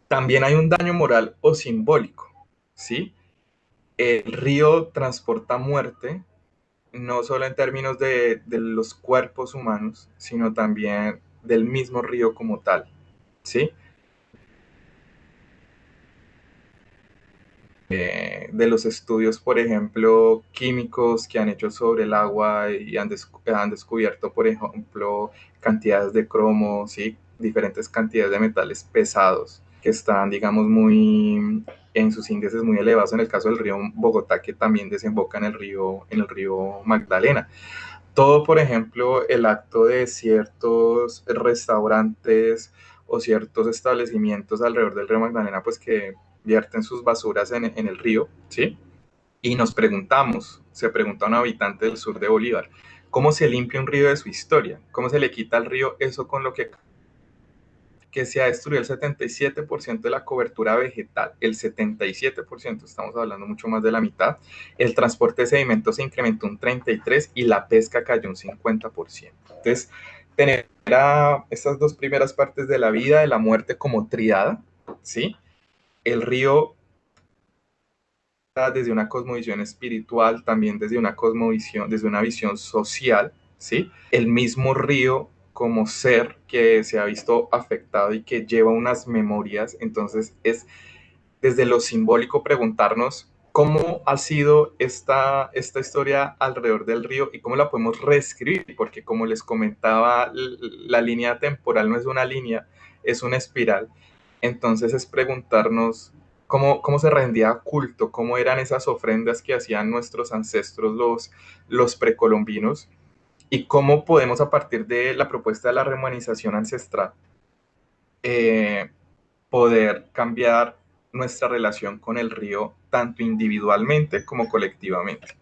También hay un daño moral o simbólico, ¿sí? El río transporta muerte, no solo en términos de los cuerpos humanos, sino también del mismo río como tal, ¿sí? De los estudios, por ejemplo, químicos que han hecho sobre el agua y han descubierto, por ejemplo, cantidades de cromo, ¿sí? Diferentes cantidades de metales pesados que están, digamos, en sus índices muy elevados en el caso del río Bogotá, que también desemboca en el río Magdalena. Todo, por ejemplo, el acto de ciertos restaurantes o ciertos establecimientos alrededor del río Magdalena, pues que vierten sus basuras en el río, ¿sí? Y nos preguntamos, se pregunta un habitante del sur de Bolívar, ¿cómo se limpia un río de su historia? ¿Cómo se le quita al río eso con lo que que se ha destruido el 77% de la cobertura vegetal, el 77%, estamos hablando mucho más de la mitad, el transporte de sedimentos se incrementó un 33% y la pesca cayó un 50%. Entonces, tener estas dos primeras partes de la vida, de la muerte como triada, ¿sí? El río desde una cosmovisión espiritual, también desde una cosmovisión, desde una visión social, ¿sí? El mismo río como ser que se ha visto afectado y que lleva unas memorias, entonces es desde lo simbólico preguntarnos cómo ha sido esta historia alrededor del río y cómo la podemos reescribir, porque como les comentaba, la línea temporal no es una línea, es una espiral. Entonces es preguntarnos cómo se rendía culto, cómo eran esas ofrendas que hacían nuestros ancestros, los precolombinos, y cómo podemos a partir de la propuesta de la remanización ancestral eh, poder cambiar nuestra relación con el río tanto individualmente como colectivamente.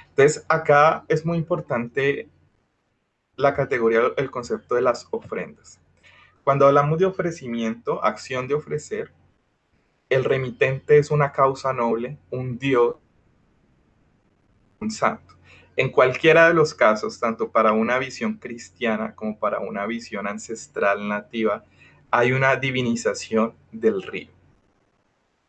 Entonces, acá es muy importante la categoría, el concepto de las ofrendas. Cuando hablamos de ofrecimiento, acción de ofrecer, el remitente es una causa noble, un dios, un santo. En cualquiera de los casos, tanto para una visión cristiana como para una visión ancestral nativa, hay una divinización del río.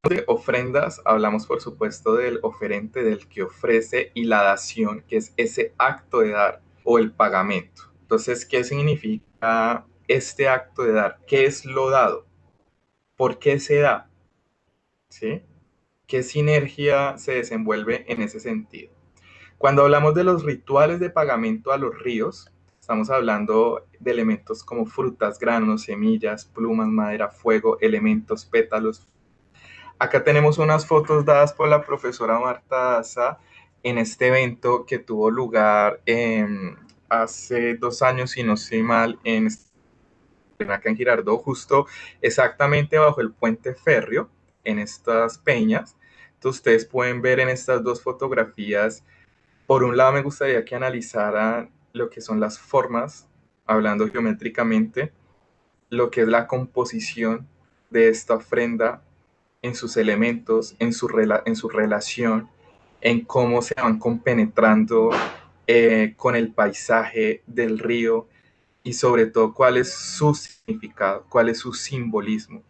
De ofrendas, hablamos por supuesto del oferente, del que ofrece, y la dación, que es ese acto de dar o el pagamento. Entonces, ¿qué significa este acto de dar? ¿Qué es lo dado? ¿Por qué se da? ¿Sí? ¿Qué sinergia se desenvuelve en ese sentido? Cuando hablamos de los rituales de pagamento a los ríos, estamos hablando de elementos como frutas, granos, semillas, plumas, madera, fuego, elementos, pétalos. Acá tenemos unas fotos dadas por la profesora Marta Daza en este evento que tuvo lugar hace 2 años, si no estoy mal, acá en Girardot, justo exactamente bajo el puente férreo, en estas peñas. Entonces ustedes pueden ver en estas dos fotografías, por un lado me gustaría que analizaran lo que son las formas, hablando geométricamente, lo que es la composición de esta ofrenda en sus elementos, en su relación, en cómo se van compenetrando con el paisaje del río y sobre todo cuál es su significado, cuál es su simbolismo.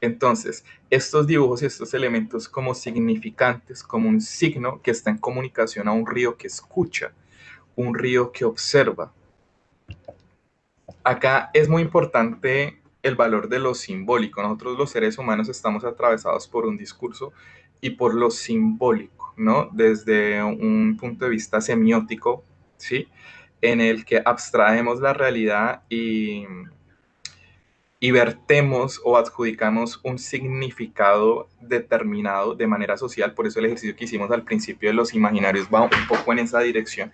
Entonces, estos dibujos y estos elementos como significantes, como un signo que está en comunicación a un río que escucha, un río que observa. Acá es muy importante el valor de lo simbólico. Nosotros los seres humanos estamos atravesados por un discurso y por lo simbólico, ¿no? Desde un punto de vista semiótico, ¿sí? En el que abstraemos la realidad y vertemos o adjudicamos un significado determinado de manera social. Por eso el ejercicio que hicimos al principio de los imaginarios va un poco en esa dirección.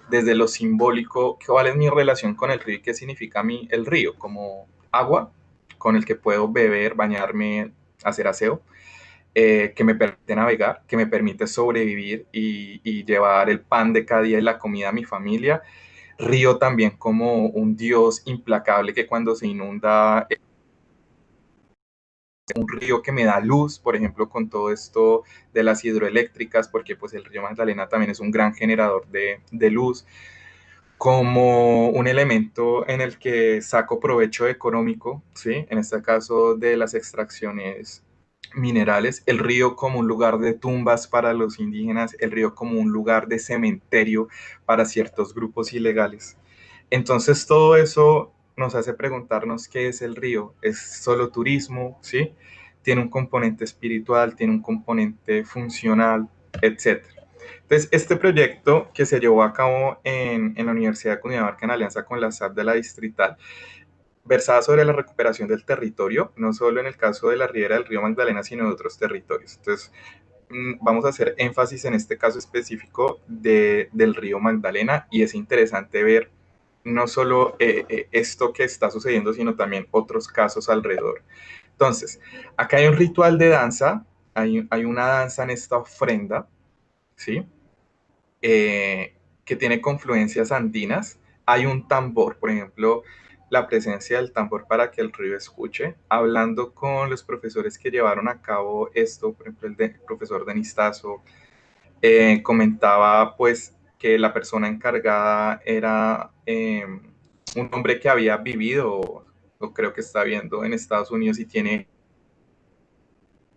Desde lo simbólico, ¿cuál es mi relación con el río y qué significa a mí el río? Como agua con el que puedo beber, bañarme, hacer aseo, que me permite navegar, que me permite sobrevivir y llevar el pan de cada día y la comida a mi familia. Río también como un dios implacable que cuando se inunda, un río que me da luz, por ejemplo, con todo esto de las hidroeléctricas, porque pues el río Magdalena también es un gran generador de luz, como un elemento en el que saco provecho económico, ¿sí? En este caso de las extracciones minerales, el río como un lugar de tumbas para los indígenas, el río como un lugar de cementerio para ciertos grupos ilegales. Entonces todo eso nos hace preguntarnos qué es el río. ¿Es solo turismo? ¿Sí? Tiene un componente espiritual, tiene un componente funcional, etcétera. Entonces, este proyecto que se llevó a cabo en la Universidad de Cundinamarca en alianza con la SAP de la Distrital, versaba sobre la recuperación del territorio, no solo en el caso de la ribera del río Magdalena, sino de otros territorios. Entonces, vamos a hacer énfasis en este caso específico del río Magdalena y es interesante ver no solo esto que está sucediendo, sino también otros casos alrededor. Entonces, acá hay un ritual de danza, hay una danza en esta ofrenda, ¿sí? Que tiene confluencias andinas. Hay un tambor, por ejemplo, la presencia del tambor para que el río escuche. Hablando con los profesores que llevaron a cabo esto, por ejemplo, el profesor Denis Tazo, comentaba pues que la persona encargada era un hombre que había vivido, o creo que está viendo en Estados Unidos y tiene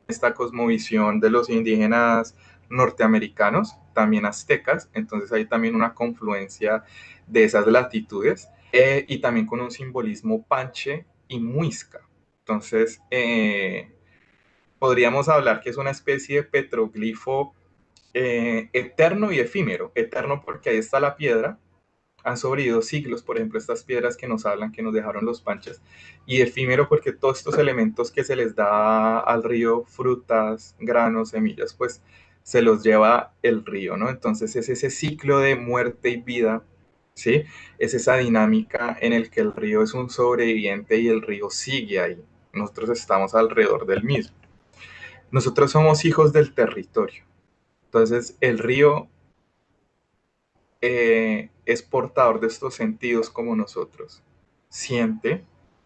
esta cosmovisión de los indígenas norteamericanos, también aztecas, entonces hay también una confluencia de esas latitudes, y también con un simbolismo panche y muisca. Entonces, podríamos hablar que es una especie de petroglifo eterno y efímero. Eterno porque ahí está la piedra, han sobrevivido siglos, por ejemplo, estas piedras que nos hablan, que nos dejaron los panches, y efímero porque todos estos elementos que se les da al río, frutas, granos, semillas, pues se los lleva el río, ¿no? Entonces es ese ciclo de muerte y vida, ¿sí? Es esa dinámica en el que el río es un sobreviviente y el río sigue ahí. Nosotros estamos alrededor del mismo. Nosotros somos hijos del territorio. Entonces el río es portador de estos sentidos como nosotros. Siente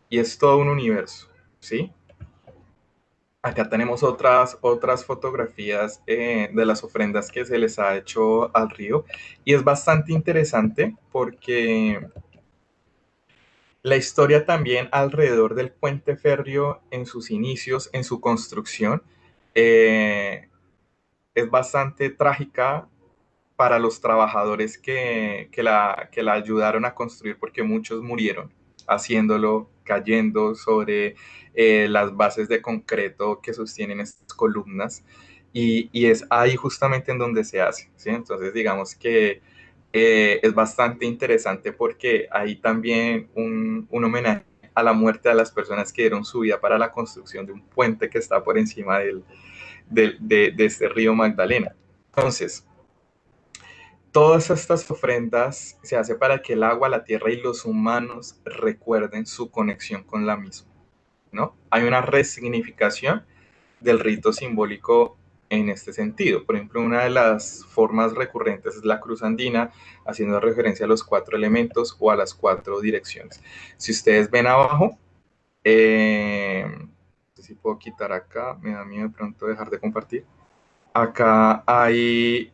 y es todo un universo, ¿sí? Acá tenemos otras fotografías de las ofrendas que se les ha hecho al río y es bastante interesante porque la historia también alrededor del puente férreo en sus inicios, en su construcción, eh, es bastante trágica para los trabajadores que la ayudaron a construir, porque muchos murieron haciéndolo, cayendo sobre las bases de concreto que sostienen estas columnas. Y es ahí justamente en donde se hace, ¿sí? Entonces, digamos que es bastante interesante porque hay también un homenaje a la muerte de las personas que dieron su vida para la construcción de un puente que está por encima de este río Magdalena. Entonces, todas estas ofrendas se hace para que el agua, la tierra y los humanos recuerden su conexión con la misma, ¿no? Hay una resignificación del rito simbólico en este sentido. Por ejemplo, una de las formas recurrentes es la cruz andina, haciendo referencia a los cuatro elementos o a las cuatro direcciones. Si ustedes ven abajo, no sé si puedo quitar acá, me da miedo de pronto dejar de compartir. Acá hay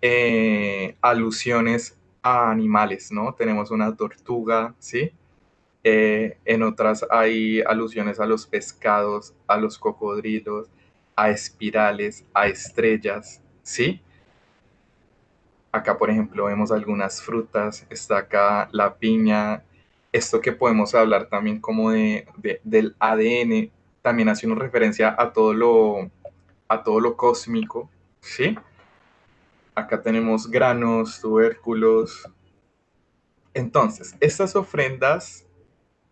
alusiones a animales, ¿no? Tenemos una tortuga, ¿sí? En otras hay alusiones a los pescados, a los cocodrilos, a espirales, a estrellas, ¿sí? Acá, por ejemplo, vemos algunas frutas, está acá la piña, esto que podemos hablar también como del ADN, también hace una referencia a todo lo cósmico, ¿sí? Acá tenemos granos, tubérculos. Entonces, estas ofrendas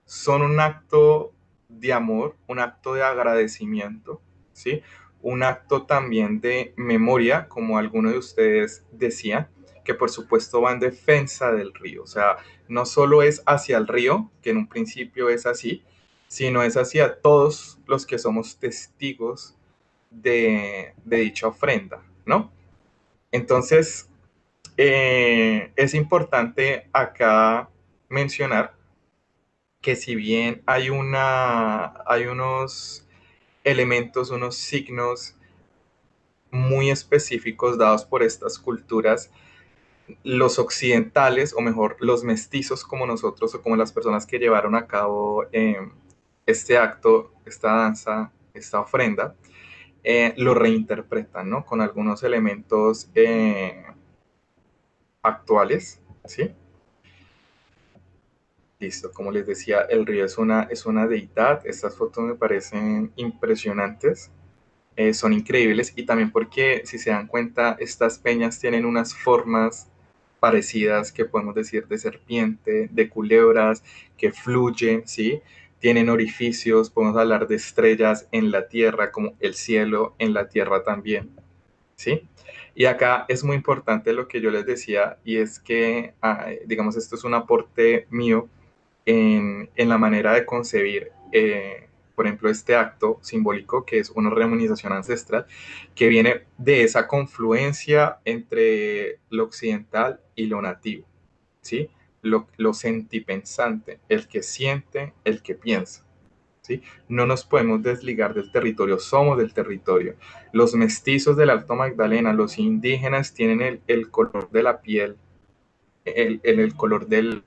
son un acto de amor, un acto de agradecimiento, ¿sí? Un acto también de memoria, como alguno de ustedes decía, que por supuesto va en defensa del río. O sea, no solo es hacia el río, que en un principio es así, sino es hacia todos los que somos testigos de dicha ofrenda, ¿no? Entonces, es importante acá mencionar que si bien hay unos elementos, unos signos muy específicos dados por estas culturas, los occidentales, o mejor, los mestizos como nosotros o como las personas que llevaron a cabo este acto, esta danza, esta ofrenda, lo reinterpretan, ¿no? Con algunos elementos actuales, ¿sí? Listo, como les decía, el río es una deidad. Estas fotos me parecen impresionantes, son increíbles y también porque, si se dan cuenta, estas peñas tienen unas formas parecidas que podemos decir de serpiente, de culebras, que fluyen, ¿sí? Tienen orificios, podemos hablar de estrellas en la tierra, como el cielo en la tierra también, ¿sí? Y acá es muy importante lo que yo les decía, y es que, digamos, esto es un aporte mío en la manera de concebir, por ejemplo, este acto simbólico que es una remonización ancestral, que viene de esa confluencia entre lo occidental y lo nativo, ¿sí? lo sentipensante, el que siente, el que piensa. ¿Sí? No nos podemos desligar del territorio, somos del territorio. Los mestizos del Alto Magdalena, los indígenas tienen el color de la piel, el color del...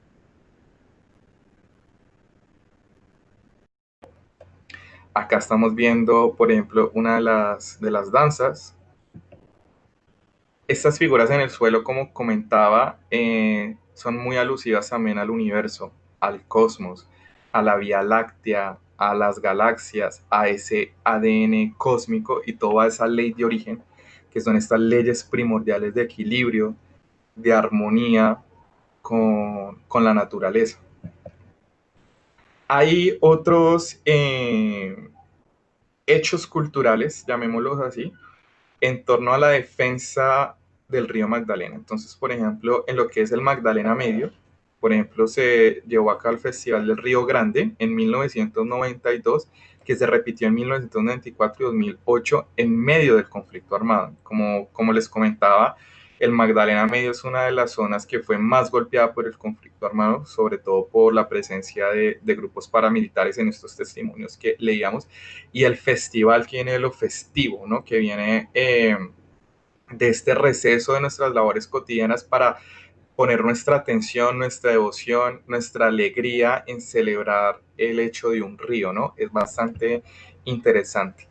Acá estamos viendo, por ejemplo, una de las danzas. Estas figuras en el suelo, como comentaba, son muy alusivas también al universo, al cosmos, a la Vía Láctea, a las galaxias, a ese ADN cósmico y toda esa ley de origen, que son estas leyes primordiales de equilibrio, de armonía con la naturaleza. Hay otros hechos culturales, llamémoslos así, en torno a la defensa del río Magdalena. Entonces, por ejemplo, en lo que es el Magdalena Medio, por ejemplo, se llevó acá el Festival del Río Grande en 1992, que se repitió en 1994 y 2008 en medio del conflicto armado. Como les comentaba, el Magdalena Medio es una de las zonas que fue más golpeada por el conflicto armado, sobre todo por la presencia de grupos paramilitares en estos testimonios que leíamos, y el festival que viene de lo festivo, ¿no? Que viene de este receso de nuestras labores cotidianas para poner nuestra atención, nuestra devoción, nuestra alegría en celebrar el hecho de un río, ¿no? Es bastante interesante.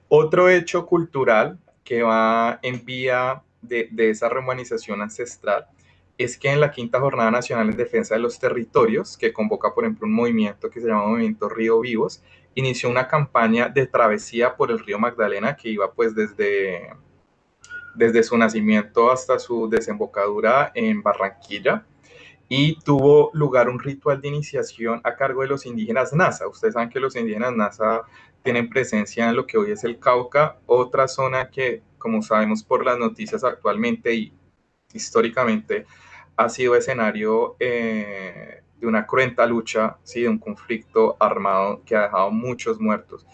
Otro hecho cultural que va en vía de esa romanización ancestral es que en la Quinta Jornada Nacional en Defensa de los Territorios, que convoca, por ejemplo, un movimiento que se llama Movimiento Río Vivos, inició una campaña de travesía por el río Magdalena que iba pues desde su nacimiento hasta su desembocadura en Barranquilla, y tuvo lugar un ritual de iniciación a cargo de los indígenas Nasa. Ustedes saben que los indígenas Nasa tienen presencia en lo que hoy es el Cauca, otra zona que, como sabemos por las noticias actualmente y históricamente, ha sido escenario de una cruenta lucha, ¿sí? De un conflicto armado que ha dejado muchos muertos.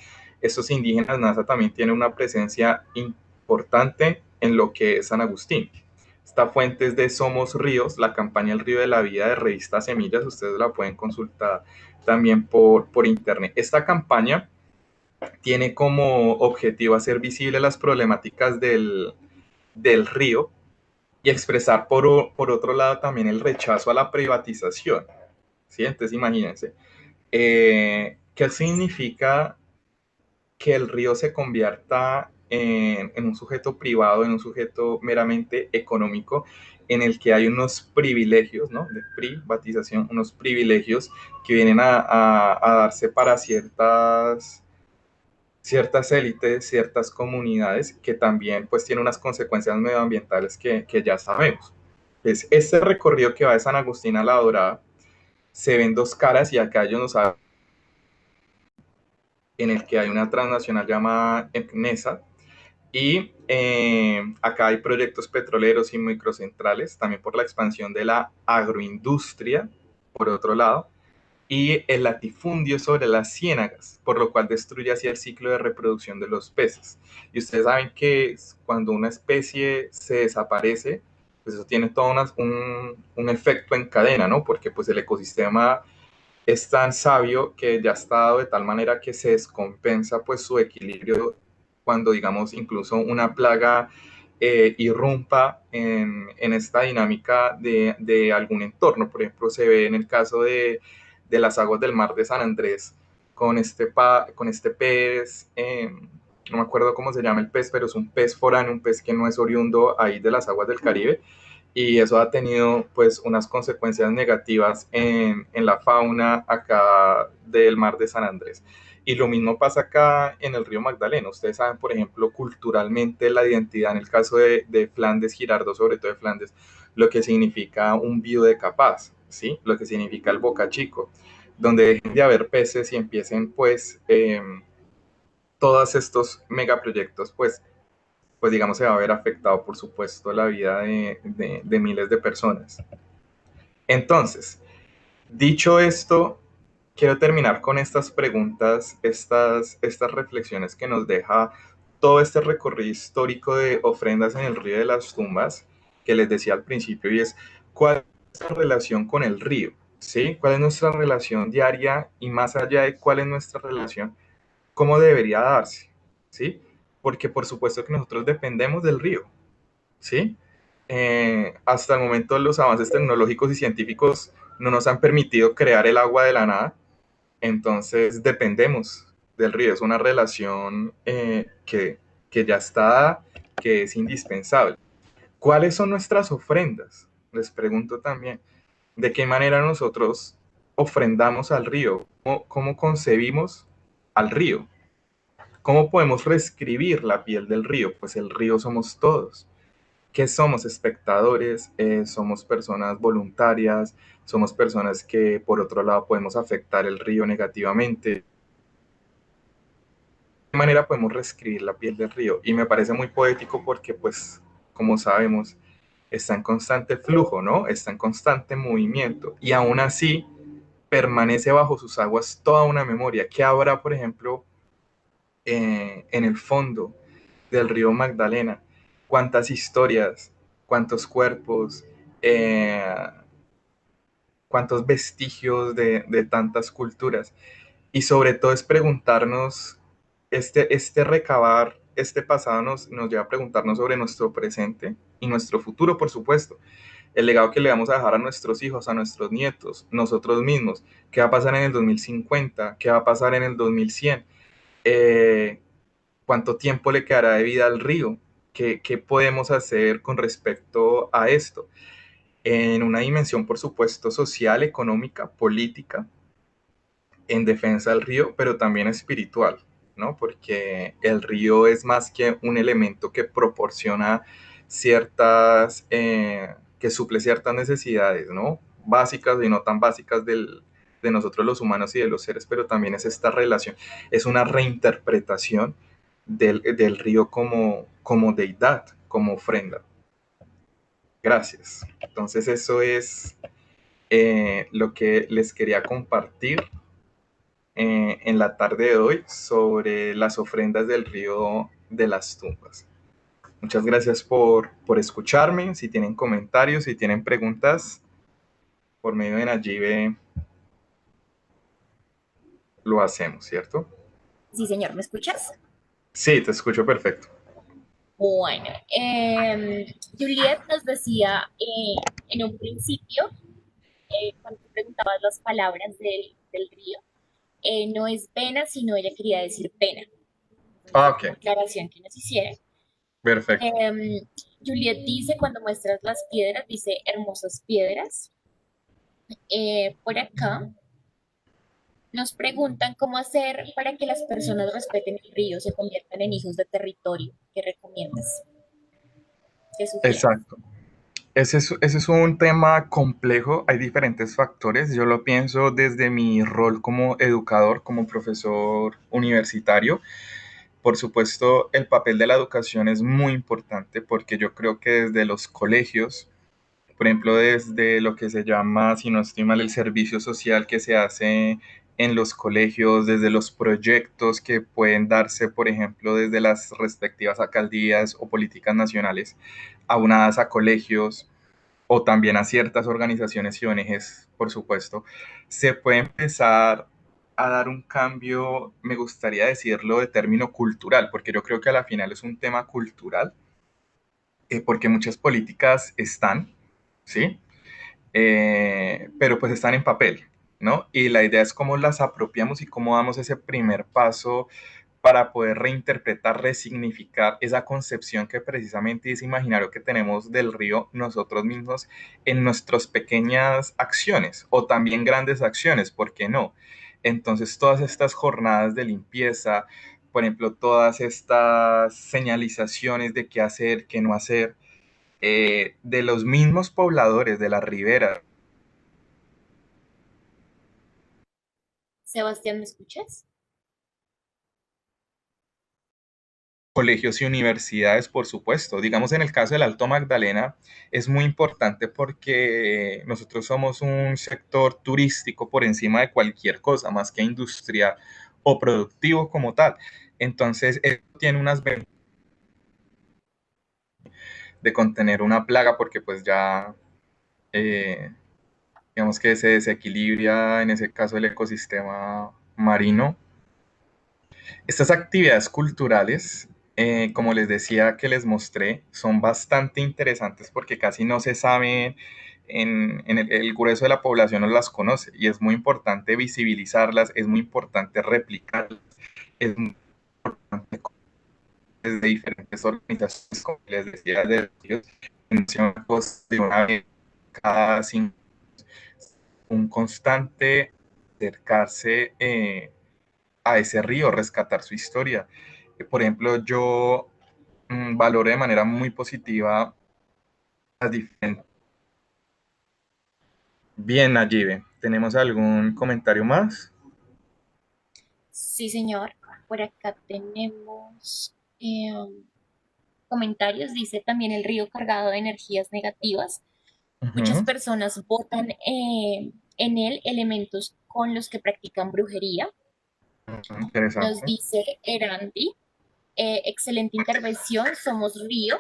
Estos indígenas Nasa también tienen una presencia importante en lo que es San Agustín. Esta fuente es de Somos Ríos, la campaña El Río de la Vida de Revista Semillas, ustedes la pueden consultar también por internet. Esta campaña tiene como objetivo hacer visible las problemáticas del río y expresar por otro lado también el rechazo a la privatización. ¿Sí? Entonces imagínense, ¿qué significa que el río se convierta en un sujeto privado, en un sujeto meramente económico, en el que hay unos privilegios, ¿no? De privatización, unos privilegios que vienen a darse para ciertas élites, ciertas comunidades, que también pues tienen unas consecuencias medioambientales que ya sabemos. Pues este recorrido que va de San Agustín a La Dorada se ven dos caras, y acá ellos nos hablan en el que hay una transnacional llamada EPNESA, y acá hay proyectos petroleros y microcentrales, también por la expansión de la agroindustria, por otro lado, y el latifundio sobre las ciénagas, por lo cual destruye así el ciclo de reproducción de los peces. Y ustedes saben que cuando una especie se desaparece, pues eso tiene todo un efecto en cadena, ¿no? Porque pues el ecosistema es tan sabio que ya está dado de tal manera que se descompensa pues su equilibrio cuando digamos incluso una plaga irrumpa en esta dinámica de algún entorno. Por ejemplo, se ve en el caso de las aguas del mar de San Andrés con este pez, no me acuerdo cómo se llama el pez, pero es un pez foráneo, un pez que no es oriundo ahí de las aguas del Caribe, y eso ha tenido pues unas consecuencias negativas en la fauna acá del mar de San Andrés. Y lo mismo pasa acá en el río Magdalena. Ustedes saben, por ejemplo, culturalmente la identidad en el caso de Flandes, Girardot, sobre todo de Flandes, lo que significa un bio de capaz, ¿sí? Lo que significa el boca chico, donde dejen de haber peces y empiecen pues todos estos megaproyectos pues digamos se va a ver afectado por supuesto la vida de miles de personas. Entonces, dicho esto, quiero terminar con estas preguntas, estas reflexiones que nos deja todo este recorrido histórico de ofrendas en el río de las tumbas que les decía al principio, y es, ¿cuál nuestra relación con el río? ¿Sí? ¿Cuál es nuestra relación diaria y más allá de cuál es nuestra relación, cómo debería darse? ¿Sí? Porque por supuesto que nosotros dependemos del río, ¿sí? Hasta el momento los avances tecnológicos y científicos no nos han permitido crear el agua de la nada, entonces dependemos del río, es una relación que ya está, que es indispensable. ¿Cuáles son nuestras ofrendas? Les pregunto también. ¿De qué manera nosotros ofrendamos al río? ¿Cómo concebimos al río? ¿Cómo podemos reescribir la piel del río? Pues el río somos todos. ¿Qué somos? Espectadores, somos personas voluntarias, somos personas que por otro lado podemos afectar el río negativamente. ¿De qué manera podemos reescribir la piel del río? Y me parece muy poético porque pues, como sabemos, está en constante flujo, ¿no? Está en constante movimiento. Y aún así permanece bajo sus aguas toda una memoria. ¿Qué habrá, por ejemplo, en el fondo del río Magdalena? ¿Cuántas historias, cuántos cuerpos, eh, cuántos vestigios de tantas culturas? Y sobre todo es preguntarnos, este recabar, este pasado nos lleva a preguntarnos sobre nuestro presente y nuestro futuro, por supuesto. El legado que le vamos a dejar a nuestros hijos, a nuestros nietos, nosotros mismos. ¿Qué va a pasar en el 2050? ¿Qué va a pasar en el 2100? Eh, ¿Cuánto tiempo le quedará de vida al río? ¿Qué podemos hacer con respecto a esto? En una dimensión, por supuesto, social, económica, política, en defensa del río, pero también espiritual, ¿no? Porque el río es más que un elemento que proporciona ciertas, que suple ciertas necesidades, ¿no? Básicas y no tan básicas de nosotros los humanos y de los seres, pero también es esta relación, es una reinterpretación del río como deidad, como ofrenda. Gracias. Entonces eso es lo que les quería compartir en la tarde de hoy sobre las ofrendas del río de las tumbas. Muchas gracias por escucharme. Si tienen comentarios, si tienen preguntas, por medio de Nayibe lo hacemos, ¿cierto? Sí, señor, ¿me escuchas? Sí, te escucho perfecto. Bueno, Juliet nos decía en un principio, cuando tú preguntabas las palabras del río, no es pena, sino ella quería decir pena. Entonces, Ah, esa como ok, aclaración que nos hiciera. perfecto. Juliet dice, cuando muestras las piedras, dice hermosas piedras. Por acá nos preguntan cómo hacer para que las personas respeten el río, se conviertan en hijos de territorio. ¿Qué recomiendas? ¿Qué sugieres? Exacto. Ese es un tema complejo, hay diferentes factores. Yo lo pienso desde mi rol como educador, como profesor universitario. Por supuesto, el papel de la educación es muy importante porque yo creo que desde los colegios, por ejemplo, desde lo que se llama, si no estoy mal, el servicio social que se hace en los colegios, desde los proyectos que pueden darse, por ejemplo, desde las respectivas alcaldías o políticas nacionales aunadas a colegios o también a ciertas organizaciones y ONGs, por supuesto, se puede empezar a dar un cambio, me gustaría decirlo, de término cultural, porque yo creo que a la final es un tema cultural, porque muchas políticas están, ¿sí? Pero pues están en papel, ¿no? Y la idea es cómo las apropiamos y cómo damos ese primer paso para poder reinterpretar, resignificar esa concepción que precisamente es imaginario que tenemos del río nosotros mismos en nuestras pequeñas acciones o también grandes acciones, ¿por qué no? Entonces, todas estas jornadas de limpieza, por ejemplo, todas estas señalizaciones de qué hacer, qué no hacer, de los mismos pobladores de la ribera, Sebastián, ¿me escuchas? colegios y universidades, por supuesto. Digamos, en el caso del Alto Magdalena, es muy importante porque nosotros somos un sector turístico por encima de cualquier cosa, más que industrial o productivo como tal. Entonces, esto tiene unas ventajas de contener una plaga porque pues ya digamos que se desequilibra en ese caso el ecosistema marino. Estas actividades culturales, como les decía que les mostré, son bastante interesantes porque casi no se saben, en el grueso de la población no las conoce y es muy importante visibilizarlas, es muy importante replicarlas, es muy importante desde diferentes organizaciones, como les decía, de una vez cada 5, un constante acercarse a ese río, rescatar su historia. Por ejemplo, yo valoro de manera muy positiva las diferentes. Bien, Nayibe, ¿tenemos algún comentario más? Sí, señor. Por acá tenemos comentarios. Dice también el río cargado de energías negativas. Muchas Ujú. personas botan en él elementos con los que practican brujería. Nos Interesante. dice Erandi, excelente intervención, somos río,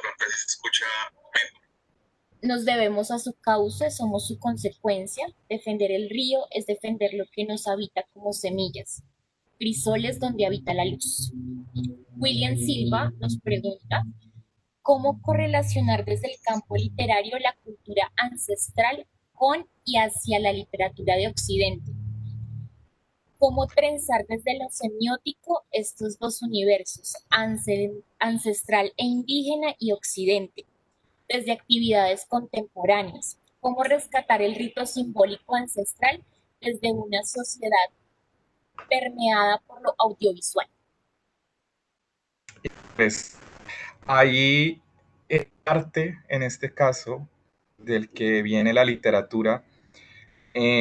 nos debemos a su cauce, somos su consecuencia. Defender el río es defender lo que nos habita como semillas. Crisoles donde habita la luz. William Silva nos pregunta, ¿cómo correlacionar desde el campo literario la cultura ancestral con y hacia la literatura de Occidente? ¿Cómo trenzar desde lo semiótico estos dos universos, ancestral e indígena y occidente, desde actividades contemporáneas? ¿Cómo rescatar el rito simbólico ancestral desde una sociedad permeada por lo audiovisual? Pues ahí el arte, en este caso, del que viene la literatura,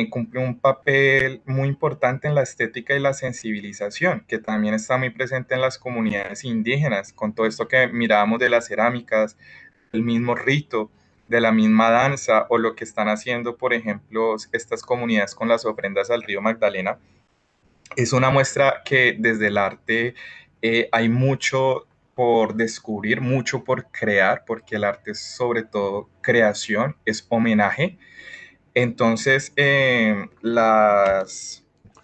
cumple un papel muy importante en la estética y la sensibilización, que también está muy presente en las comunidades indígenas, con todo esto que mirábamos de las cerámicas, el mismo rito, de la misma danza, o lo que están haciendo, por ejemplo, estas comunidades con las ofrendas al río Magdalena. Es una muestra que desde el arte hay mucho por descubrir, mucho por crear, porque el arte es sobre todo creación, es homenaje. Entonces,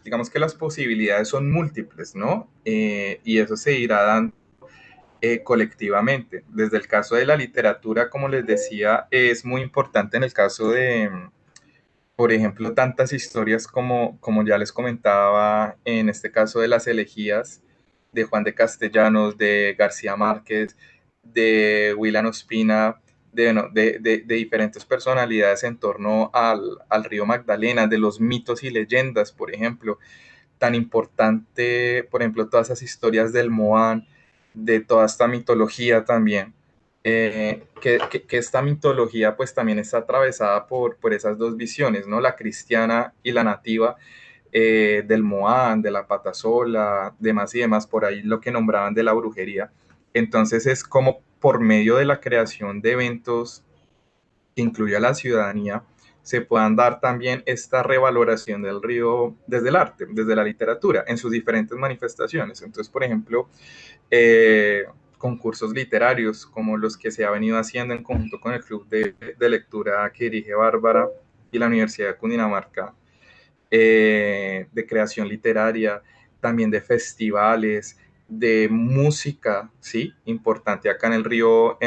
digamos que las posibilidades son múltiples, ¿no? Y eso se irá dando colectivamente. Desde el caso de la literatura, como les decía, es muy importante en el caso de, por ejemplo, tantas historias como ya les comentaba, en este caso de las elegías de Juan de Castellanos, de García Márquez, de William Ospina, de diferentes personalidades en torno al río Magdalena, de los mitos y leyendas, por ejemplo, tan importante, por ejemplo, todas esas historias del Moán, de toda esta mitología también, que esta mitología pues también está atravesada por esas dos visiones, ¿no? La cristiana y la nativa, del Moán, de la patasola, demás y demás, por ahí lo que nombraban de la brujería. Entonces es como por medio de la creación de eventos que incluya a la ciudadanía, se puedan dar también esta revaloración del río desde el arte, desde la literatura, en sus diferentes manifestaciones. Entonces, por ejemplo, concursos literarios como los que se ha venido haciendo en conjunto con el Club de Lectura que dirige Bárbara y la Universidad de Cundinamarca, de creación literaria, también de festivales, de música, ¿sí? Importante acá en el río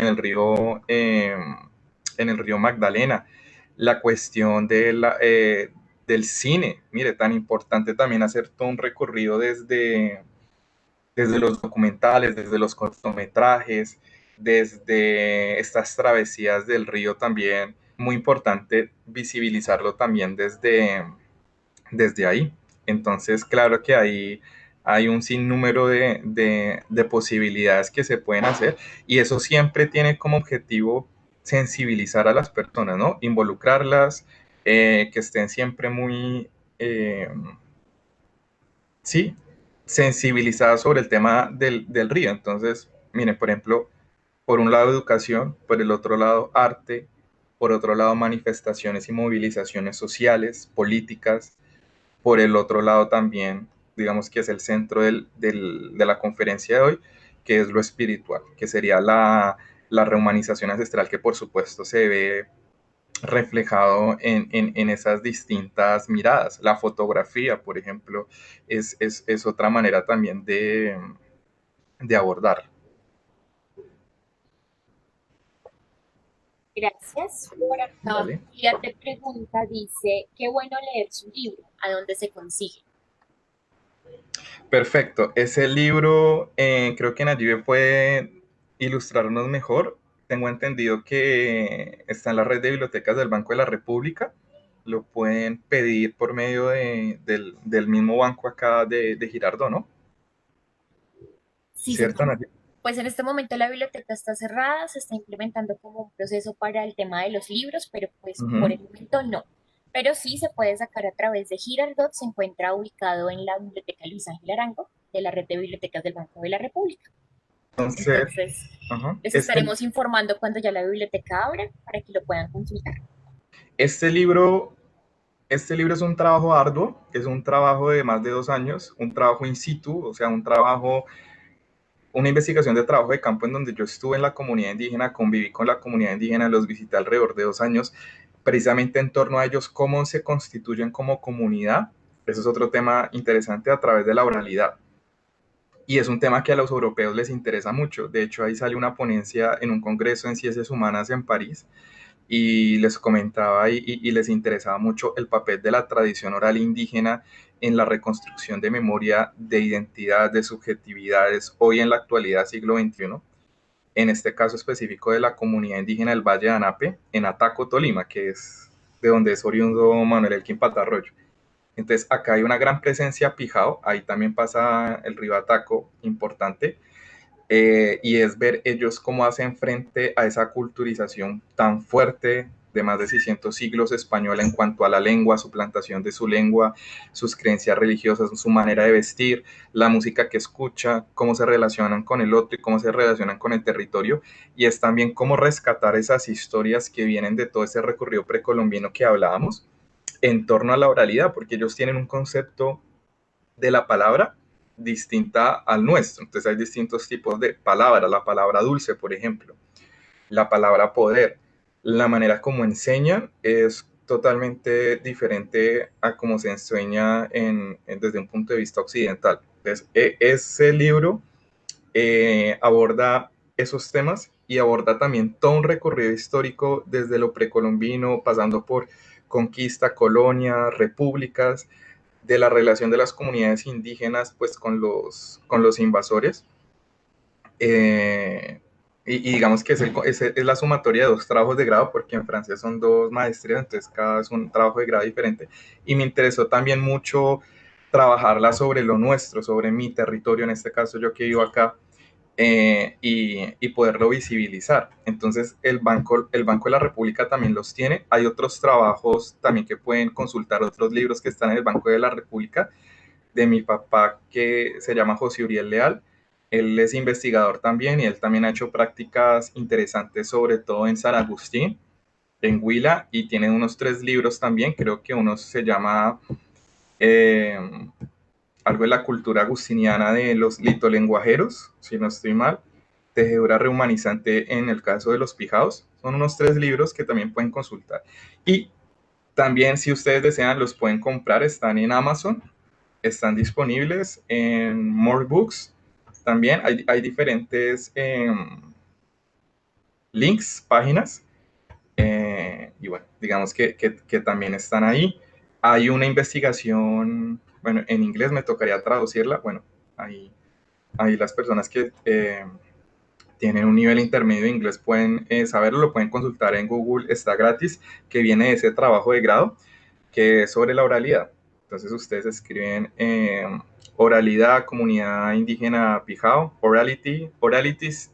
Magdalena. La cuestión del cine, mire, tan importante también hacer todo un recorrido desde los documentales, desde los cortometrajes, desde estas travesías del río también. Muy importante visibilizarlo también desde ahí. Entonces, claro que ahí hay un sinnúmero de posibilidades que se pueden hacer y eso siempre tiene como objetivo sensibilizar a las personas, ¿no? Involucrarlas, que estén siempre muy, sí, sensibilizadas sobre el tema del río. Entonces, miren, por ejemplo, por un lado educación, por el otro lado arte, por otro lado manifestaciones y movilizaciones sociales, políticas, por el otro lado también, digamos que es el centro de la conferencia de hoy, que es lo espiritual, que sería la rehumanización ancestral, que por supuesto se ve reflejado en esas distintas miradas. La fotografía, por ejemplo, es otra manera también de abordar. Gracias. Por acá, ¿Vale? Julia te pregunta, dice, qué bueno leer su libro, ¿a dónde se consigue? Perfecto. Ese libro, creo que Nayibe puede ilustrarnos mejor. Tengo entendido que está en la red de bibliotecas del Banco de la República. Lo pueden pedir por medio del mismo banco acá de Girardot, ¿no? Sí, ¿Cierto, señor. Nayibe? Pues en este momento la biblioteca está cerrada, se está implementando como un proceso para el tema de los libros, pero pues por Ujú. el momento no. Pero sí se puede sacar a través de Girardot, se encuentra ubicado en la Biblioteca Luis Ángel Arango, de la red de bibliotecas del Banco de la República. Entonces, Entonces, ajá, les estaremos informando cuando ya la biblioteca abra para que lo puedan consultar. este libro, este libro es un trabajo arduo, es un trabajo de más de 2 años, un trabajo in situ, o sea, una investigación de trabajo de campo en donde yo estuve en la comunidad indígena, conviví con la comunidad indígena, los visité alrededor de 2 años, precisamente en torno a ellos, cómo se constituyen como comunidad. Eso es otro tema interesante a través de la oralidad. Y es un tema que a los europeos les interesa mucho. De hecho, ahí sale una ponencia en un congreso en ciencias humanas en París y les comentaba y les interesaba mucho el papel de la tradición oral indígena en la reconstrucción de memoria, de identidad, de subjetividades, hoy en la actualidad, siglo XXI, en este caso específico de la comunidad indígena del Valle de Anape, en Ataco, Tolima, que es de donde es oriundo Manuel Elkin Patarroyo. Entonces, acá hay una gran presencia pijao, ahí también pasa el río Ataco, importante, y es ver ellos cómo hacen frente a esa culturización tan fuerte de más de 600 siglos española en cuanto a la lengua, su plantación de su lengua, sus creencias religiosas, su manera de vestir, la música que escucha, cómo se relacionan con el otro y cómo se relacionan con el territorio, y es también cómo rescatar esas historias que vienen de todo ese recorrido precolombino que hablábamos en torno a la oralidad, porque ellos tienen un concepto de la palabra distinta al nuestro. Entonces hay distintos tipos de palabra, la palabra dulce, por ejemplo, la palabra poder, la manera como enseñan es totalmente diferente a cómo se enseña desde un punto de vista occidental. Entonces, ese libro aborda esos temas y aborda también todo un recorrido histórico desde lo precolombino, pasando por conquista, colonia, repúblicas, de la relación de las comunidades indígenas pues con los invasores. Eh, y digamos que es la sumatoria de 2 trabajos de grado, porque en Francia son 2 maestrías, entonces cada es un trabajo de grado diferente. Y me interesó también mucho trabajarla sobre lo nuestro, sobre mi territorio, en este caso yo que vivo acá, y poderlo visibilizar. Entonces el Banco de la República también los tiene. Hay otros trabajos también que pueden consultar, otros libros que están en el Banco de la República, de mi papá que se llama José Uriel Leal. Él es investigador también y él también ha hecho prácticas interesantes, sobre todo en San Agustín, en Huila, y tiene unos 3 libros también. Creo que uno se llama eh, algo de la cultura agustiniana de los litolenguajeros, si no estoy mal, tejedura rehumanizante en el caso de los pijaos. Son unos 3 libros que también pueden consultar. Y también, si ustedes desean, los pueden comprar, están en Amazon, están disponibles en More Books. También hay diferentes links, páginas, y bueno, digamos que también están ahí. Hay una investigación, bueno, en inglés me tocaría traducirla, bueno, ahí las personas que tienen un nivel intermedio de inglés pueden saberlo, lo pueden consultar en Google, está gratis, que viene de ese trabajo de grado, que es sobre la oralidad. Entonces ustedes escriben oralidad, comunidad indígena Pijao, oralities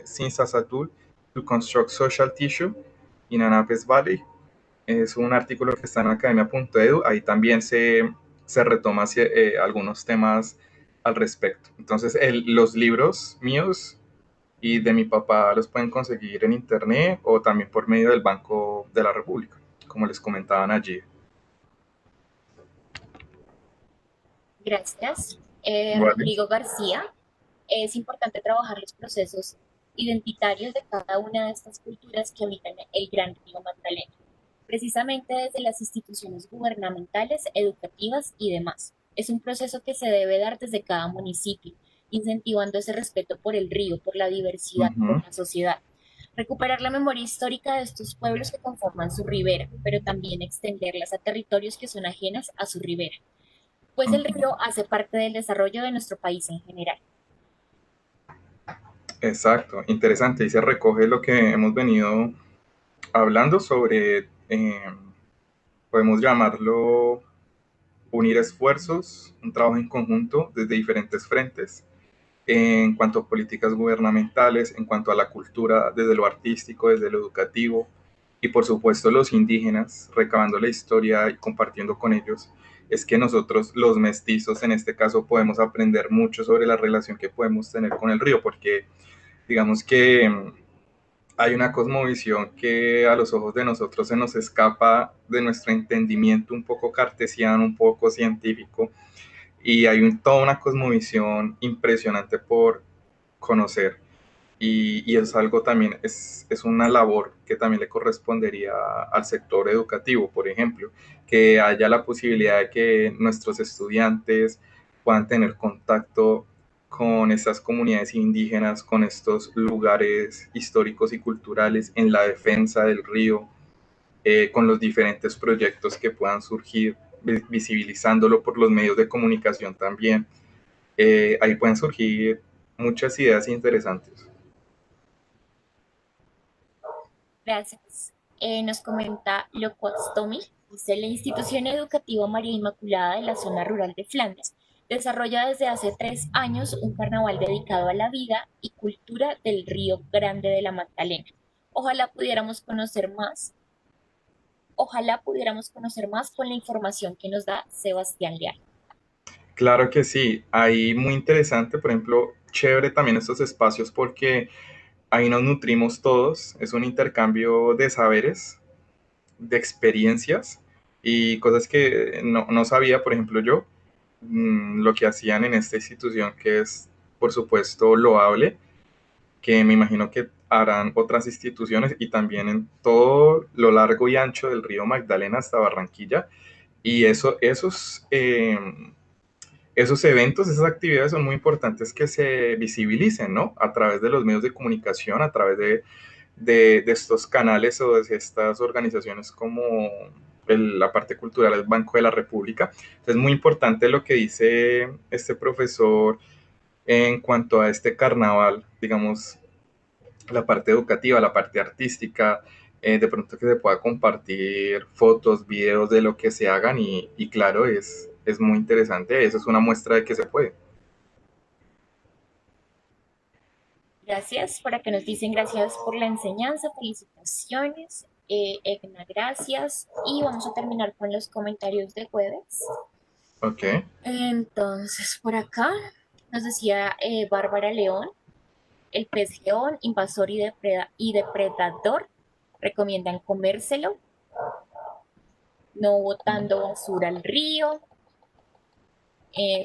Sinsasatul to construct social tissue in Anapes Valley. Es un artículo que está en academia.edu, ahí también se retoma algunos temas al respecto. Entonces, los libros míos y de mi papá los pueden conseguir en internet o también por medio del Banco de la República, como les comentaban allí. Gracias. Vale. Rodrigo García, es importante trabajar los procesos. identitarios de cada una de estas culturas que habitan el gran río Magdalena, precisamente desde las instituciones gubernamentales, educativas y demás. Es un proceso que se debe dar desde cada municipio, incentivando ese respeto por el río, por la diversidad, por Ujú. la sociedad. Recuperar la memoria histórica de estos pueblos que conforman su ribera, pero también extenderlas a territorios que son ajenas a su ribera, pues el Ujú. río hace parte del desarrollo de nuestro país en general. Exacto, interesante. Y se recoge lo que hemos venido hablando sobre, podemos llamarlo unir esfuerzos, un trabajo en conjunto desde diferentes frentes, en cuanto a políticas gubernamentales, en cuanto a la cultura, desde lo artístico, desde lo educativo, y por supuesto los indígenas, recabando la historia y compartiendo con ellos, es que nosotros, los mestizos, en este caso, podemos aprender mucho sobre la relación que podemos tener con el río, porque digamos que hay una cosmovisión que a los ojos de nosotros se nos escapa de nuestro entendimiento un poco cartesiano, un poco científico, y hay toda una cosmovisión impresionante por conocer. Y es algo también, es una labor que también le correspondería al sector educativo, por ejemplo, que haya la posibilidad de que nuestros estudiantes puedan tener contacto con estas comunidades indígenas, con estos lugares históricos y culturales en la defensa del río, con los diferentes proyectos que puedan surgir, visibilizándolo por los medios de comunicación también. Ahí pueden surgir muchas ideas interesantes. Gracias. Nos comenta Locuastomi, dice la institución educativa María Inmaculada de la zona rural de Flandes desarrolla desde hace 3 años un carnaval dedicado a la vida y cultura del Río Grande de la Magdalena. Ojalá pudiéramos conocer más, ojalá pudiéramos conocer más con la información que nos da Sebastián Leal. Claro que sí, ahí muy interesante, por ejemplo, chévere también estos espacios porque ahí nos nutrimos todos, es un intercambio de saberes, de experiencias y cosas que no sabía, por ejemplo, yo, lo que hacían en esta institución que es, por supuesto, loable, que me imagino que harán otras instituciones y también en todo lo largo y ancho del río Magdalena hasta Barranquilla. Y esos eventos, esas actividades son muy importantes que se visibilicen, ¿no? A través de los medios de comunicación, a través de estos canales o de estas organizaciones como la parte cultural del Banco de la República. Entonces, es muy importante lo que dice este profesor en cuanto a este carnaval, digamos, la parte educativa, la parte artística, de pronto que se pueda compartir fotos, videos de lo que se hagan y claro, es muy interesante, eso es una muestra de que se puede. Gracias, por acá nos dicen gracias por la enseñanza, felicitaciones, Egna, gracias. Y vamos a terminar con los comentarios de jueves. Ok, Entonces, por acá nos decía Bárbara León, el pez león, invasor y depredador, recomiendan comérselo, no botando basura al río.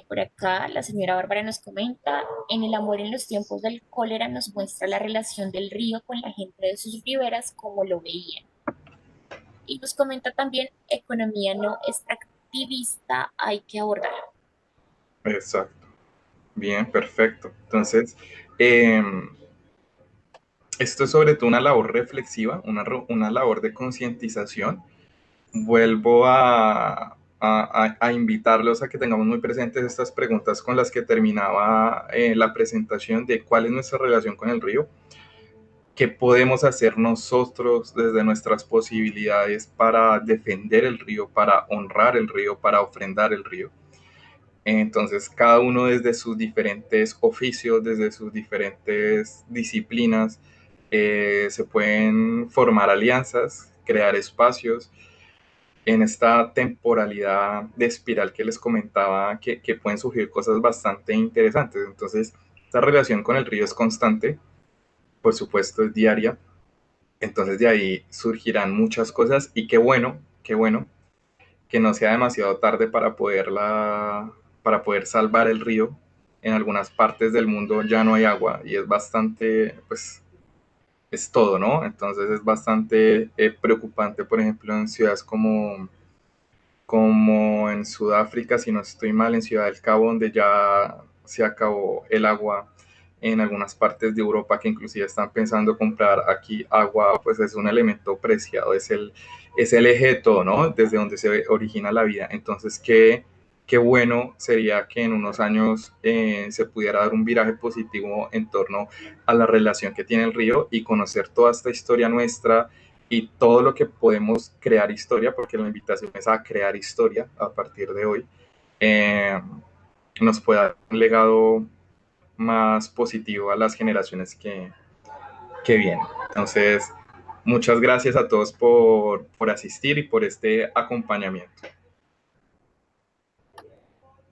Por acá la señora Bárbara nos comenta, en el amor en los tiempos del cólera nos muestra la relación del río con la gente de sus riberas como lo veían. Y nos comenta también, economía no extractivista hay que abordar. exacto, bien, perfecto. Entonces, eh, esto es sobre todo una labor reflexiva, una labor de concientización. Vuelvo a invitarlos a que tengamos muy presentes estas preguntas con las que terminaba la presentación de cuál es nuestra relación con el río, qué podemos hacer nosotros desde nuestras posibilidades para defender el río, para honrar el río, para ofrendar el río. Entonces, cada uno desde sus diferentes oficios, desde sus diferentes disciplinas, se pueden formar alianzas, crear espacios en esta temporalidad de espiral que les comentaba, que pueden surgir cosas bastante interesantes. Entonces, esta relación con el río es constante, por supuesto, es diaria. Entonces, de ahí surgirán muchas cosas y qué bueno que no sea demasiado tarde para poder salvar el río, en algunas partes del mundo ya no hay agua y es bastante, pues, es todo, ¿no? Entonces es bastante preocupante, por ejemplo, en ciudades como en Sudáfrica, si no estoy mal, en Ciudad del Cabo, donde ya se acabó el agua en algunas partes de Europa que inclusive están pensando comprar aquí agua, pues es un elemento preciado, es el eje de todo, ¿no? Desde donde se origina la vida. Entonces, qué bueno sería que en unos años se pudiera dar un viraje positivo en torno a la relación que tiene el río y conocer toda esta historia nuestra y todo lo que podemos crear historia, porque la invitación es a crear historia a partir de hoy, eh, nos pueda dar un legado más positivo a las generaciones que vienen. Entonces, muchas gracias a todos por asistir y por este acompañamiento.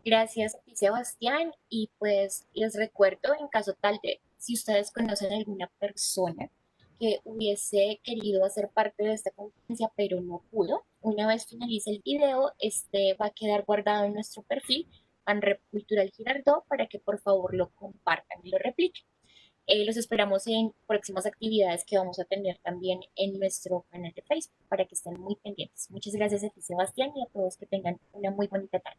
Gracias a ti, Sebastián. Y pues les recuerdo, en caso tal de, si ustedes conocen a alguna persona que hubiese querido hacer parte de esta conferencia, pero no pudo, una vez finalice el video, este va a quedar guardado en nuestro perfil, Banrep Cultural Girardot, para que por favor lo compartan y lo repliquen. Los esperamos en próximas actividades que vamos a tener también en nuestro canal de Facebook para que estén muy pendientes. Muchas gracias a ti, Sebastián, y a todos que tengan una muy bonita tarde.